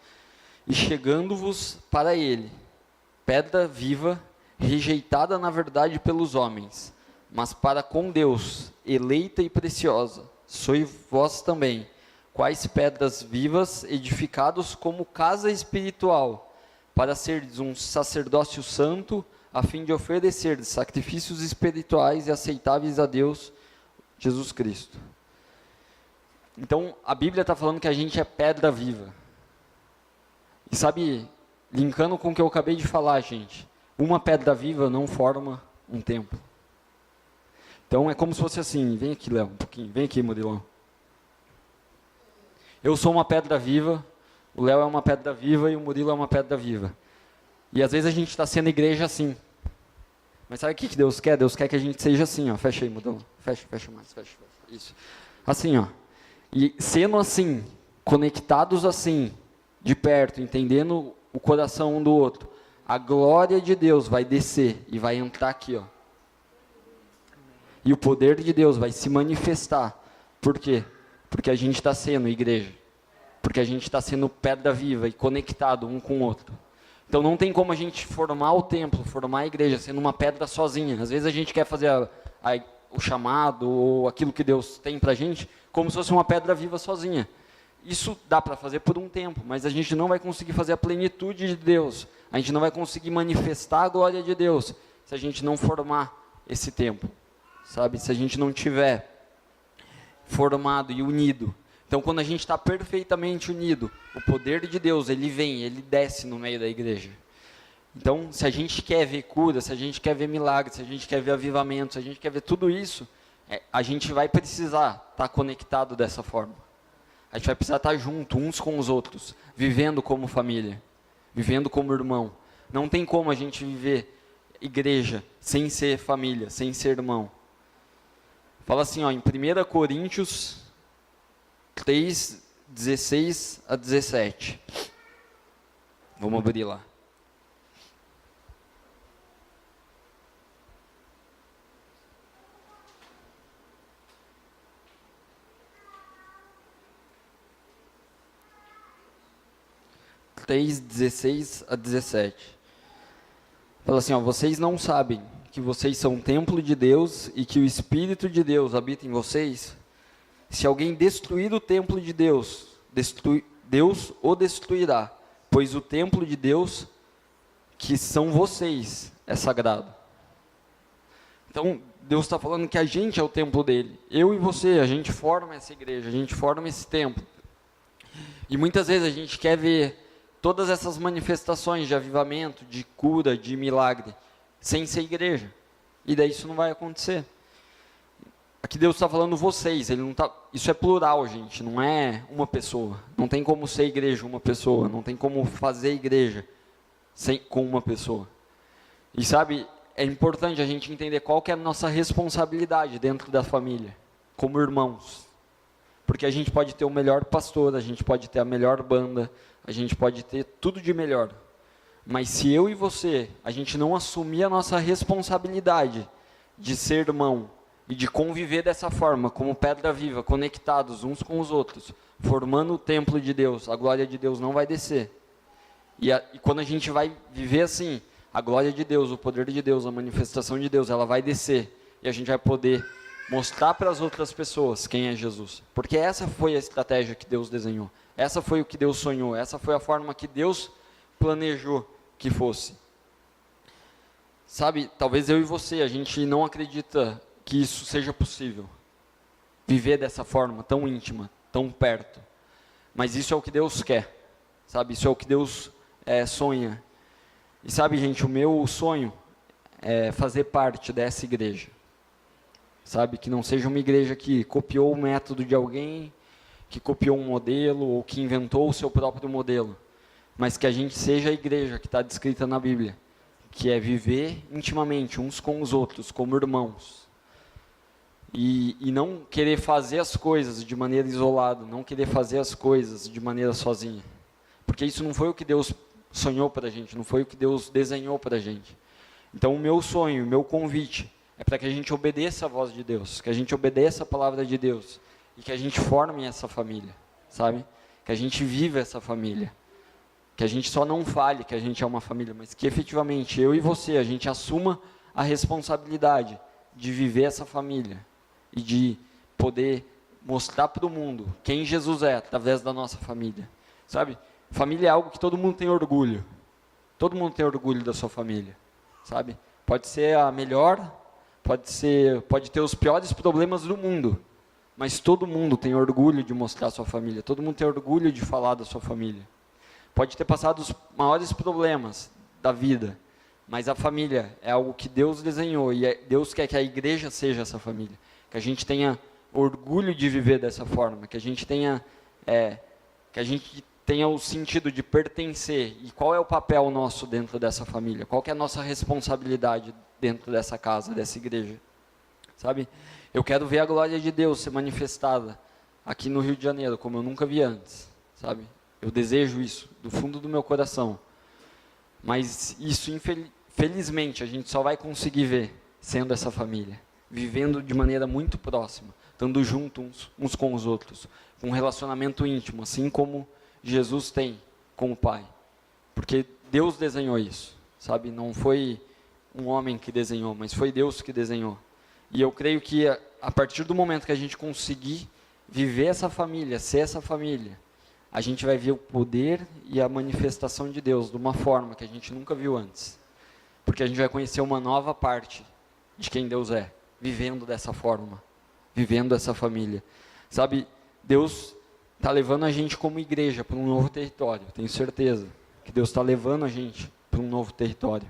E chegando-vos para ele, pedra viva, rejeitada na verdade pelos homens, mas para com Deus, eleita e preciosa, sois vós também, quais pedras vivas, edificados como casa espiritual, para seres um sacerdócio santo, a fim de oferecer sacrifícios espirituais e aceitáveis a Deus, Jesus Cristo. Então, a Bíblia está falando que a gente é pedra viva. E sabe, linkando com o que eu acabei de falar, gente, uma pedra viva não forma um templo. Então, é como se fosse assim, vem aqui, Léo, um pouquinho, vem aqui, Murilão. Eu sou uma pedra viva, o Léo é uma pedra viva e o Murilo é uma pedra viva. E às vezes a gente está sendo igreja assim. Mas sabe o que Deus quer? Deus quer que a gente seja assim, ó. Fecha aí, Murilão. Fecha mais, fecha. Isso. Assim, ó. E sendo assim, conectados assim, de perto, entendendo o coração um do outro, a glória de Deus vai descer e vai entrar aqui, ó. E o poder de Deus vai se manifestar. Por quê? Porque a gente está sendo igreja. Porque a gente está sendo pedra viva e conectado um com o outro. Então não tem como a gente formar o templo, formar a igreja, sendo uma pedra sozinha. Às vezes a gente quer fazer o chamado ou aquilo que Deus tem para a gente, como se fosse uma pedra viva sozinha. Isso dá para fazer por um tempo, mas a gente não vai conseguir fazer a plenitude de Deus. A gente não vai conseguir manifestar a glória de Deus se a gente não formar esse templo. Sabe? Se a gente não tiver formado e unido. Então, quando a gente está perfeitamente unido, o poder de Deus, ele vem, ele desce no meio da igreja. Então, se a gente quer ver cura, se a gente quer ver milagres, se a gente quer ver avivamento, se a gente quer ver tudo isso, a gente vai precisar estar conectado dessa forma. A gente vai precisar estar junto, uns com os outros, vivendo como família, vivendo como irmão. Não tem como a gente viver igreja sem ser família, sem ser irmão. Fala assim, ó, em 1 Coríntios 3, 16 a 17. Vamos abrir lá. Três, 16 a 17. Fala assim, ó, vocês não sabem que vocês são um templo de Deus e que o Espírito de Deus habita em vocês? Se alguém destruir o templo de Deus, Deus o destruirá, pois o templo de Deus, que são vocês, é sagrado. Então, Deus está falando que a gente é o templo dele. Eu e você, a gente forma essa igreja, a gente forma esse templo. E muitas vezes a gente quer ver todas essas manifestações de avivamento, de cura, de milagre, sem ser igreja. E daí isso não vai acontecer. Aqui Deus está falando vocês, ele não tá, isso é plural, gente, não é uma pessoa. Não tem como ser igreja uma pessoa, não tem como fazer igreja com uma pessoa. E sabe, é importante a gente entender qual que é a nossa responsabilidade dentro da família, como irmãos. Porque a gente pode ter o melhor pastor, a gente pode ter a melhor banda, a gente pode ter tudo de melhor. Mas se eu e você, a gente não assumir a nossa responsabilidade de ser irmão, e de conviver dessa forma, como pedra viva, conectados uns com os outros, formando o templo de Deus, a glória de Deus não vai descer. E quando a gente vai viver assim, a glória de Deus, o poder de Deus, a manifestação de Deus, ela vai descer. E a gente vai poder mostrar para as outras pessoas quem é Jesus. Porque essa foi a estratégia que Deus desenhou. Essa foi o que Deus sonhou. Essa foi a forma que Deus planejou que fosse. Sabe, talvez eu e você, a gente não acredita que isso seja possível. Viver dessa forma, tão íntima, tão perto. Mas isso é o que Deus quer. Sabe, isso é o que Deus sonha. E sabe, gente, o meu sonho é fazer parte dessa igreja. Sabe, que não seja uma igreja que copiou o método de alguém, que copiou um modelo, ou que inventou o seu próprio modelo. Mas que a gente seja a igreja que está descrita na Bíblia. Que é viver intimamente uns com os outros, como irmãos. E não querer fazer as coisas de maneira isolada, não querer fazer as coisas de maneira sozinha. Porque isso não foi o que Deus sonhou para a gente, não foi o que Deus desenhou para a gente. Então o meu sonho, o meu convite, é para que a gente obedeça a voz de Deus, que a gente obedeça a palavra de Deus, e que a gente forme essa família, sabe? Que a gente viva essa família. Que a gente só não fale que a gente é uma família, mas que efetivamente eu e você, a gente assuma a responsabilidade de viver essa família. E de poder mostrar para o mundo quem Jesus é, através da nossa família. Sabe? Família é algo que todo mundo tem orgulho. Todo mundo tem orgulho da sua família. Sabe? Pode ser a melhor, pode ter os piores problemas do mundo. mas todo mundo tem orgulho de mostrar a sua família, todo mundo tem orgulho de falar da sua família. Pode ter passado os maiores problemas da vida, mas a família é algo que Deus desenhou, e Deus quer que a igreja seja essa família, que a gente tenha orgulho de viver dessa forma, que a gente tenha o sentido de pertencer. E qual é o papel nosso dentro dessa família? Qual que é a nossa responsabilidade dentro dessa casa, dessa igreja? Sabe? Eu quero ver a glória de Deus ser manifestada aqui no Rio de Janeiro, como eu nunca vi antes, sabe? Eu desejo isso, do fundo do meu coração. Mas isso, infelizmente, a gente só vai conseguir ver sendo essa família, vivendo de maneira muito próxima, estando juntos uns com os outros, com um relacionamento íntimo, assim como Jesus tem com o Pai. Porque Deus desenhou isso, sabe? Não foi um homem que desenhou, mas foi Deus que desenhou. E eu creio que a partir do momento que a gente conseguir viver essa família, ser essa família, a gente vai ver o poder e a manifestação de Deus de uma forma que a gente nunca viu antes. Porque a gente vai conhecer uma nova parte de quem Deus é, vivendo dessa forma, vivendo essa família. Sabe, Deus está levando a gente como igreja para um novo território. Tenho certeza que Deus está levando a gente para um novo território.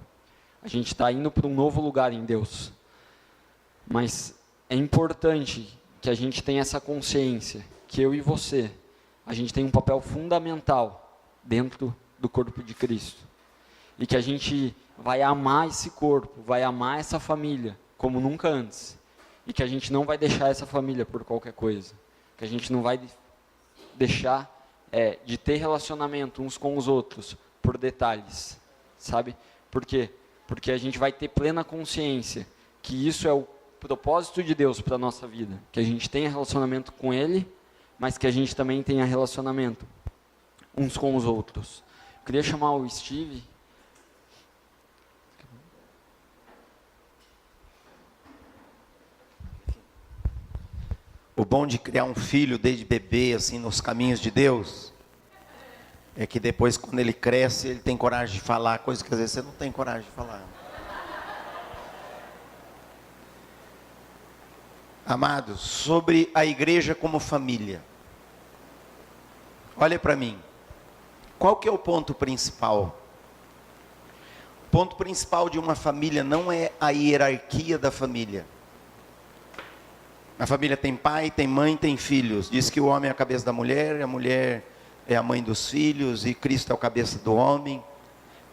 A gente está indo para um novo lugar em Deus. Mas é importante que a gente tenha essa consciência, que eu e você, a gente tem um papel fundamental dentro do corpo de Cristo. E que a gente vai amar esse corpo, vai amar essa família como nunca antes. E que a gente não vai deixar essa família por qualquer coisa. Que a gente não vai deixar de ter relacionamento uns com os outros por detalhes, sabe? Por quê? Porque a gente vai ter plena consciência que isso é o propósito de Deus para a nossa vida. Que a gente tenha relacionamento com Ele, mas que a gente também tenha relacionamento uns com os outros. Eu queria chamar o Steve. O bom de criar um filho desde bebê, assim, nos caminhos de Deus, é que depois, quando ele cresce, ele tem coragem de falar coisas que às vezes você não tem coragem de falar. Amados, sobre a igreja como família. Olha para mim. Qual que é o ponto principal? O ponto principal de uma família não é a hierarquia da família. A família tem pai, tem mãe, tem filhos. Diz que o homem é a cabeça da mulher, a mulher é a mãe dos filhos, e Cristo é a cabeça do homem.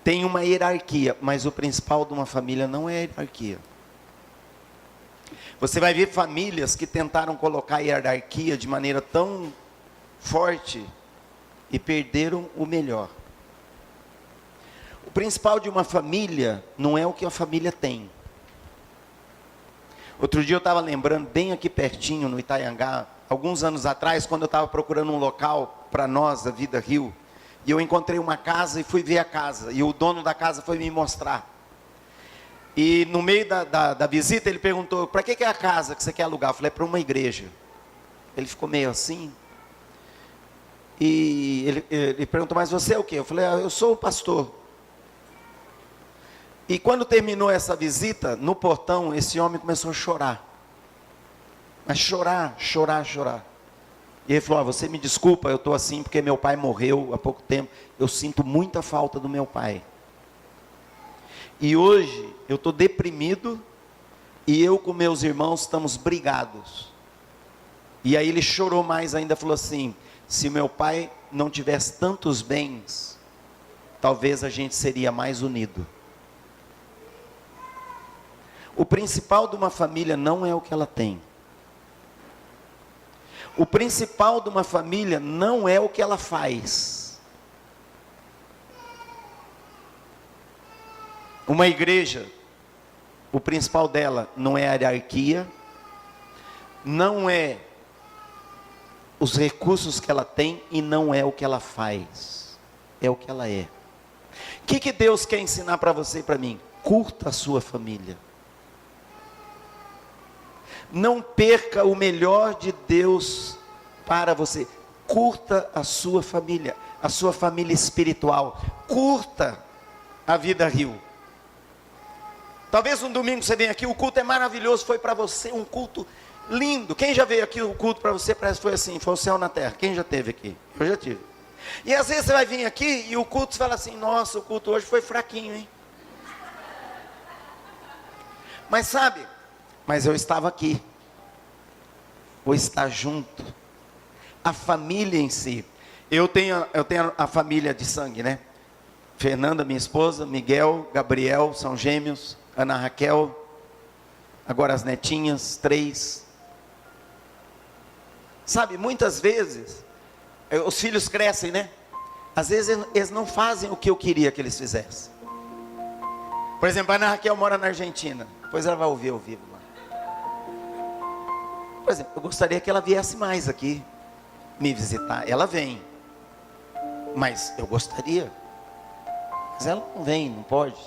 Tem uma hierarquia, mas o principal de uma família não é a hierarquia. Você vai ver famílias que tentaram colocar a hierarquia de maneira tão forte e perderam o melhor. O principal de uma família não é o que a família tem. Outro dia eu estava lembrando, bem aqui pertinho, no Itaiangá, alguns anos atrás, quando eu estava procurando um local para nós, a Vida Rio, e eu encontrei uma casa e fui ver a casa, e o dono da casa foi me mostrar. E no meio da visita ele perguntou, para que é a casa que você quer alugar? Eu falei, é para uma igreja. Ele ficou meio assim, e ele perguntou, mas você é o quê? Eu falei, eu sou o pastor. E quando terminou essa visita, no portão, esse homem começou a chorar. Mas chorar. E ele falou, você me desculpa, eu estou assim porque meu pai morreu há pouco tempo. Eu sinto muita falta do meu pai. E hoje eu estou deprimido e eu com meus irmãos estamos brigados. E aí ele chorou mais ainda, falou assim, se meu pai não tivesse tantos bens, talvez a gente seria mais unido. O principal de uma família não é o que ela tem. O principal de uma família não é o que ela faz. Uma igreja, o principal dela não é a hierarquia, não é os recursos que ela tem e não é o que ela faz. É o que ela é. O que Deus quer ensinar para você e para mim? Curta a sua família. Não perca o melhor de Deus para você. Curta a sua família espiritual. Curta a Vida Rio. Talvez um domingo você venha aqui, o culto é maravilhoso, foi para você um culto lindo. Quem já veio aqui, o culto para você parece que foi assim, foi o céu na terra. Quem já teve aqui? Eu já tive. E às vezes você vai vir aqui e o culto fala assim, nossa, o culto hoje foi fraquinho, hein? Mas sabe, mas eu estava aqui. Ou estar junto. A família em si. Eu tenho a família de sangue, né? Fernanda, minha esposa, Miguel, Gabriel, são gêmeos, Ana Raquel, agora as netinhas, 3. Sabe, muitas vezes, os filhos crescem, né? Às vezes eles não fazem o que eu queria que eles fizessem. Por exemplo, a Ana Raquel mora na Argentina, depois ela vai ouvir ao vivo lá. Por exemplo, eu gostaria que ela viesse mais aqui, me visitar. Ela vem, mas eu gostaria. Mas ela não vem, não pode.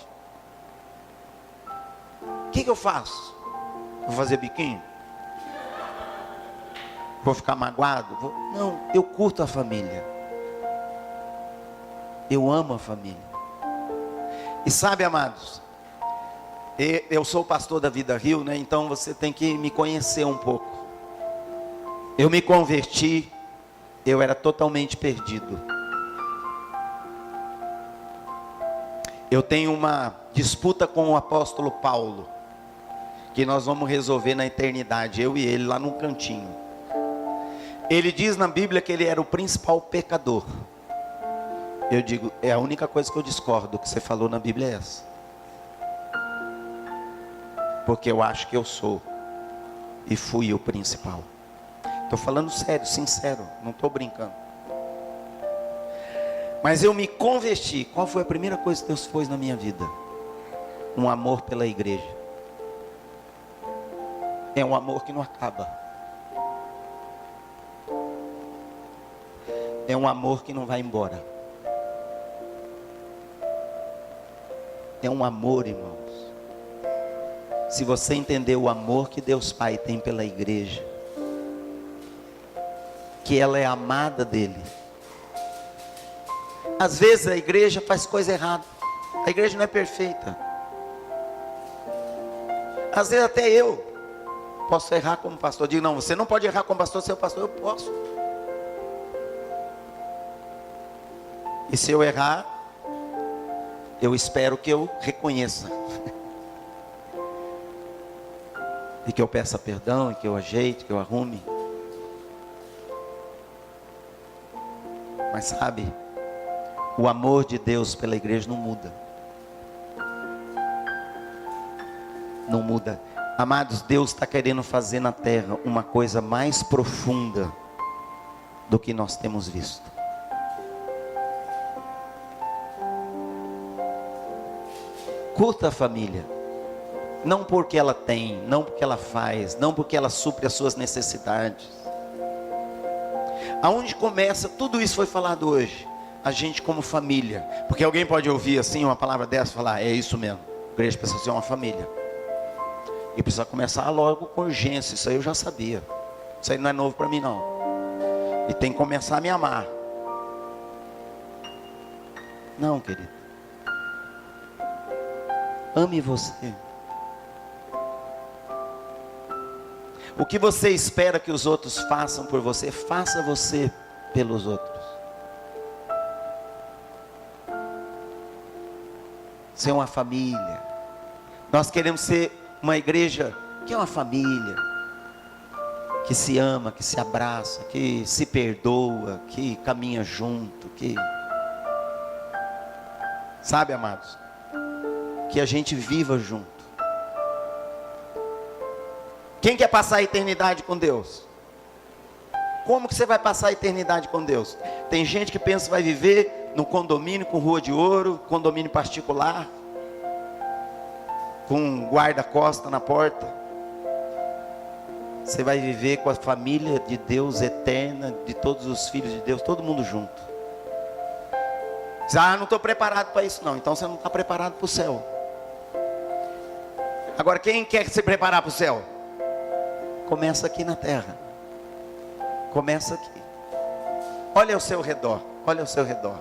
O que eu faço? Vou fazer biquinho? Vou ficar magoado? Não, eu curto a família. Eu amo a família. E sabe, amados, eu sou o pastor da Vida Rio, né? Então você tem que me conhecer um pouco. Eu me converti, eu era totalmente perdido. Eu tenho uma disputa com o apóstolo Paulo, que nós vamos resolver na eternidade, eu e ele lá num cantinho. Ele diz na Bíblia que ele era o principal pecador. Eu digo, é a única coisa que eu discordo do que você falou na Bíblia é essa. Porque eu acho que eu sou e fui o principal. Estou falando sério, sincero, não estou brincando. Mas eu me converti. Qual foi a primeira coisa que Deus fez na minha vida? Um amor pela igreja. É um amor que não acaba. É um amor que não vai embora. É um amor, irmãos. Se você entender o amor que Deus Pai tem pela igreja, que ela é amada dele. Às vezes a igreja faz coisa errada. A igreja não é perfeita. Às vezes até eu posso errar como pastor. Eu digo, não, você não pode errar como pastor, você é o pastor. Eu posso. E se eu errar, eu espero que eu reconheça. E que eu peça perdão, e que eu ajeite, que eu arrume. Mas sabe, o amor de Deus pela igreja não muda. Não muda. Amados, Deus está querendo fazer na terra uma coisa mais profunda do que nós temos visto. Curta a família. Não porque ela tem, não porque ela faz, não porque ela supre as suas necessidades. Aonde começa, tudo isso foi falado hoje. A gente como família. Porque alguém pode ouvir assim uma palavra dessa e falar, é isso mesmo. A igreja precisa ser uma família. E precisa começar logo com urgência. Isso aí eu já sabia. Isso aí não é novo para mim não. E tem que começar a me amar. Não, querido. Ame você. O que você espera que os outros façam por você, faça você pelos outros. Ser uma família. Nós queremos ser uma igreja que é uma família, que se ama, que se abraça, que se perdoa, que caminha junto, que... Sabe, amados? Que a gente viva junto. Quem quer passar a eternidade com Deus? Como que você vai passar a eternidade com Deus? Tem gente que pensa que vai viver no condomínio com rua de ouro, condomínio particular, com um guarda-costa na porta. Você vai viver com a família de Deus eterna, de todos os filhos de Deus, todo mundo junto. Diz, não estou preparado para isso não. Então você não está preparado para o céu. Agora quem quer se preparar para o céu? Começa aqui na terra. Começa aqui. Olha ao seu redor. Olha ao seu redor.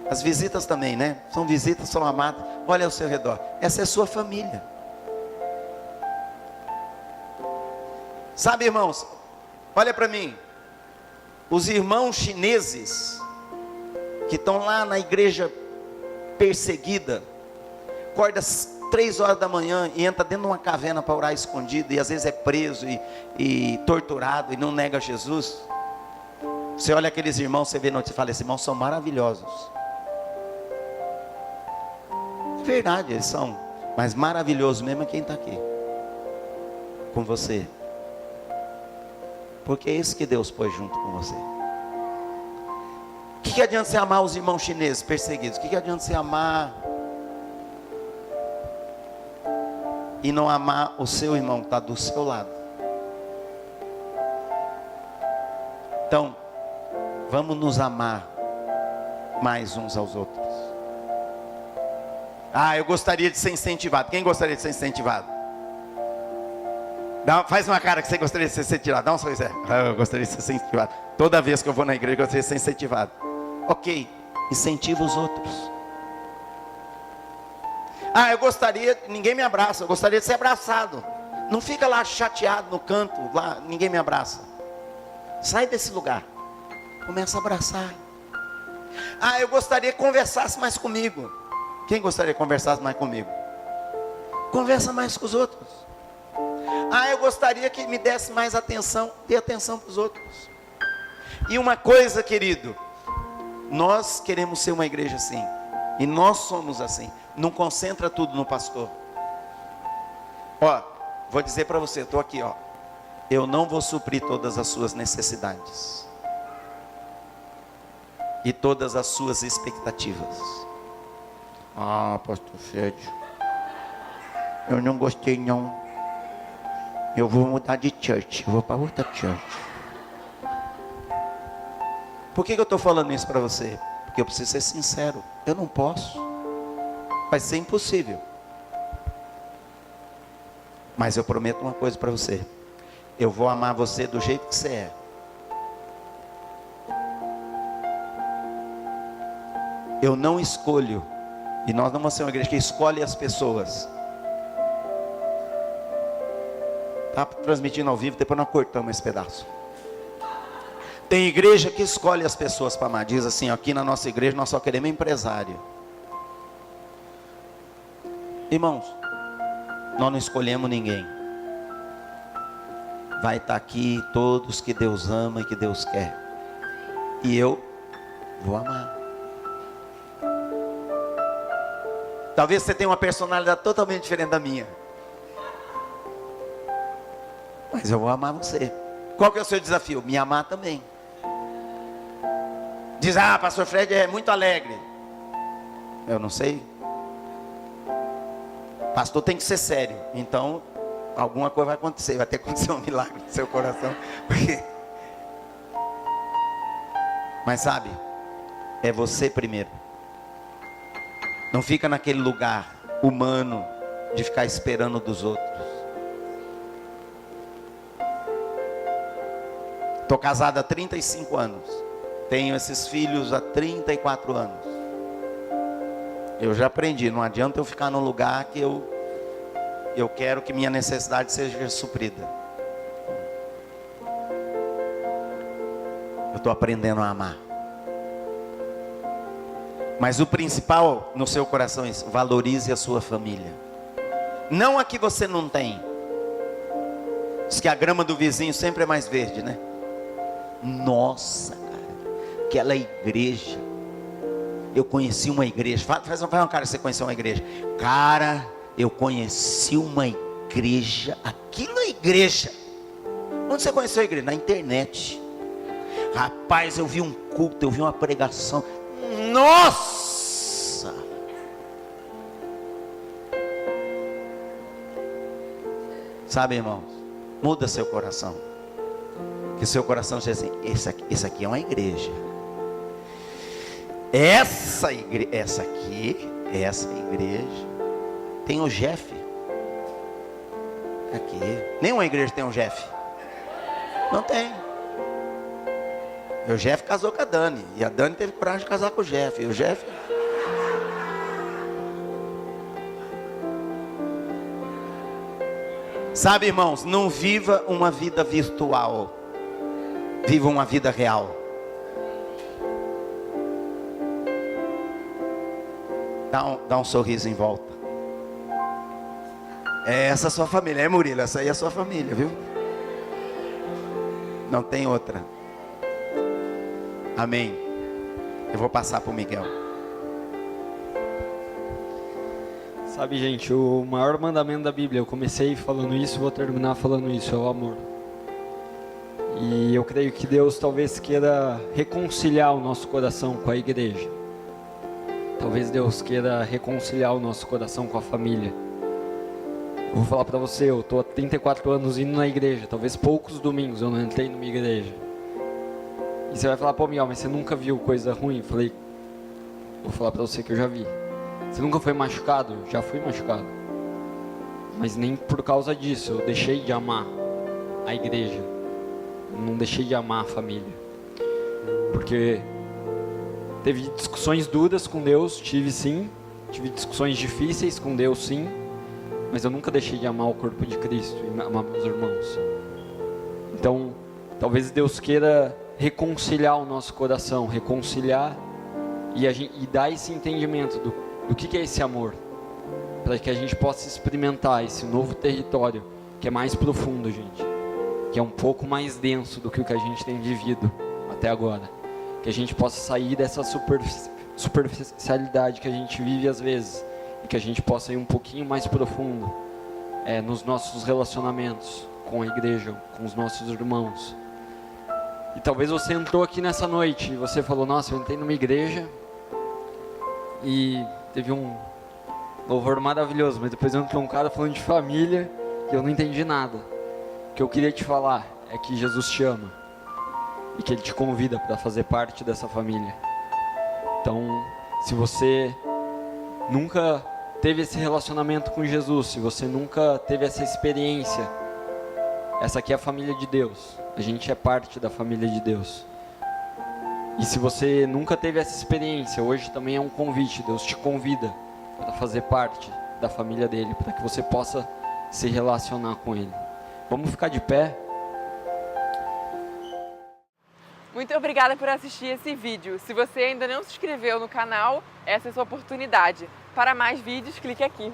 As visitas também, né? São visitas, são amadas. Olha ao seu redor. Essa é a sua família. Sabe, irmãos, olha para mim. Os irmãos chineses que estão lá na igreja perseguida, acorda às 3 horas da manhã e entra dentro de uma caverna para orar escondido, e às vezes é preso e torturado e não nega Jesus. Você olha aqueles irmãos, você vê notícia e fala, esses irmãos são maravilhosos. É verdade, eles são, mas maravilhoso mesmo é quem está aqui com você, porque é isso que Deus pôs junto com você. O que adianta você amar os irmãos chineses perseguidos? O que adianta você amar e não amar o seu irmão que está do seu lado? Então, vamos nos amar mais uns aos outros. Eu gostaria de ser incentivado. Quem gostaria de ser incentivado? Faz uma cara que você gostaria de ser incentivado. Dá um sorriso. Eu gostaria de ser incentivado. Toda vez que eu vou na igreja, eu gostaria de ser incentivado. Ok, incentiva os outros. Eu gostaria, ninguém me abraça, eu gostaria de ser abraçado. Não fica lá chateado no canto, lá, ninguém me abraça. Sai desse lugar, começa a abraçar. Eu gostaria que conversasse mais comigo. Quem gostaria que conversasse mais comigo? Conversa mais com os outros. Eu gostaria que me desse mais atenção, dê atenção para os outros. E uma coisa, querido, nós queremos ser uma igreja assim, e nós somos assim. Não concentra tudo no pastor. Vou dizer para você, estou aqui, eu não vou suprir todas as suas necessidades e todas as suas expectativas. Pastor Sérgio, eu não gostei não. Eu vou mudar de church, eu vou para outra church. Por que eu estou falando isso para você? Porque eu preciso ser sincero. Eu não posso. Vai ser impossível. Mas eu prometo uma coisa para você. Eu vou amar você do jeito que você é. Eu não escolho. E nós não vamos ser uma igreja que escolhe as pessoas. Está transmitindo ao vivo, depois nós cortamos esse pedaço. Tem igreja que escolhe as pessoas para amar. Diz assim, aqui na nossa igreja nós só queremos empresário. Irmãos, nós não escolhemos ninguém. Vai estar aqui todos que Deus ama e que Deus quer. E eu vou amar. Talvez você tenha uma personalidade totalmente diferente da minha. Mas eu vou amar você. Qual que é o seu desafio? Me amar também. Diz, pastor Fred é muito alegre. Eu não sei. Pastor tem que ser sério. Então, alguma coisa vai acontecer. Vai ter que acontecer um milagre no seu coração. Mas sabe, é você primeiro. Não fica naquele lugar humano de ficar esperando dos outros. Estou casado há 35 anos. Tenho esses filhos há 34 anos. Eu já aprendi, não adianta eu ficar num lugar que eu quero que minha necessidade seja suprida. Eu estou aprendendo a amar. Mas o principal no seu coração é isso: valorize a sua família. Não a que você não tem. Diz que a grama do vizinho sempre é mais verde, né? Nossa, cara, aquela igreja. Eu conheci uma igreja. Faz uma cara que você conheceu uma igreja. Cara, eu conheci uma igreja. Aquilo é igreja. Onde você conheceu a igreja? Na internet. Rapaz, eu vi um culto, eu vi uma pregação. Nossa! Sabe, irmãos, muda seu coração. Que seu coração seja assim: esse aqui é uma igreja. Essa igreja tem o Jeff. Aqui, nenhuma igreja tem um Jeff. Não tem. O Jeff casou com a Dani, e a Dani teve coragem de casar com o Jeff. E o Jeff... Sabe, irmãos, não viva uma vida virtual. Viva uma vida real. Dá um sorriso em volta. É essa a sua família, Murilo? Essa aí é a sua família, viu? Não tem outra. Amém. Eu vou passar para o Miguel. Sabe, gente, o maior mandamento da Bíblia, eu comecei falando isso, vou terminar falando isso, é o amor. E eu creio que Deus talvez queira reconciliar o nosso coração com a igreja. Talvez Deus queira reconciliar o nosso coração com a família. Eu vou falar para você, eu estou há 34 anos indo na igreja, talvez poucos domingos eu não entrei numa igreja. E você vai falar, pô, Miguel, mas você nunca viu coisa ruim? Eu falei, vou falar para você que eu já vi. Você nunca foi machucado? Já fui machucado. Mas nem por causa disso, eu deixei de amar a igreja. Não deixei de amar a família. Porque teve discussões duras com Deus, tive sim. Tive discussões difíceis com Deus, sim. Mas eu nunca deixei de amar o corpo de Cristo e amar meus irmãos. Então, talvez Deus queira reconciliar o nosso coração, reconciliar e dar esse entendimento do que é esse amor, para que a gente possa experimentar esse novo território que é mais profundo, gente, que é um pouco mais denso do que o que a gente tem vivido até agora, que a gente possa sair dessa superficialidade que a gente vive às vezes e que a gente possa ir um pouquinho mais profundo nos nossos relacionamentos com a igreja, com os nossos irmãos. E talvez você entrou aqui nessa noite e você falou, nossa, eu entrei numa igreja e teve um louvor maravilhoso, mas depois entrou um cara falando de família e eu não entendi nada. O que eu queria te falar é que Jesus te ama e que Ele te convida para fazer parte dessa família. Então, se você nunca teve esse relacionamento com Jesus, se você nunca teve essa experiência, essa aqui é a família de Deus. A gente é parte da família de Deus. E se você nunca teve essa experiência, hoje também é um convite. Deus te convida para fazer parte da família dele, para que você possa se relacionar com ele. Vamos ficar de pé. Muito obrigada por assistir esse vídeo. Se você ainda não se inscreveu no canal, essa é a sua oportunidade. Para mais vídeos, clique aqui.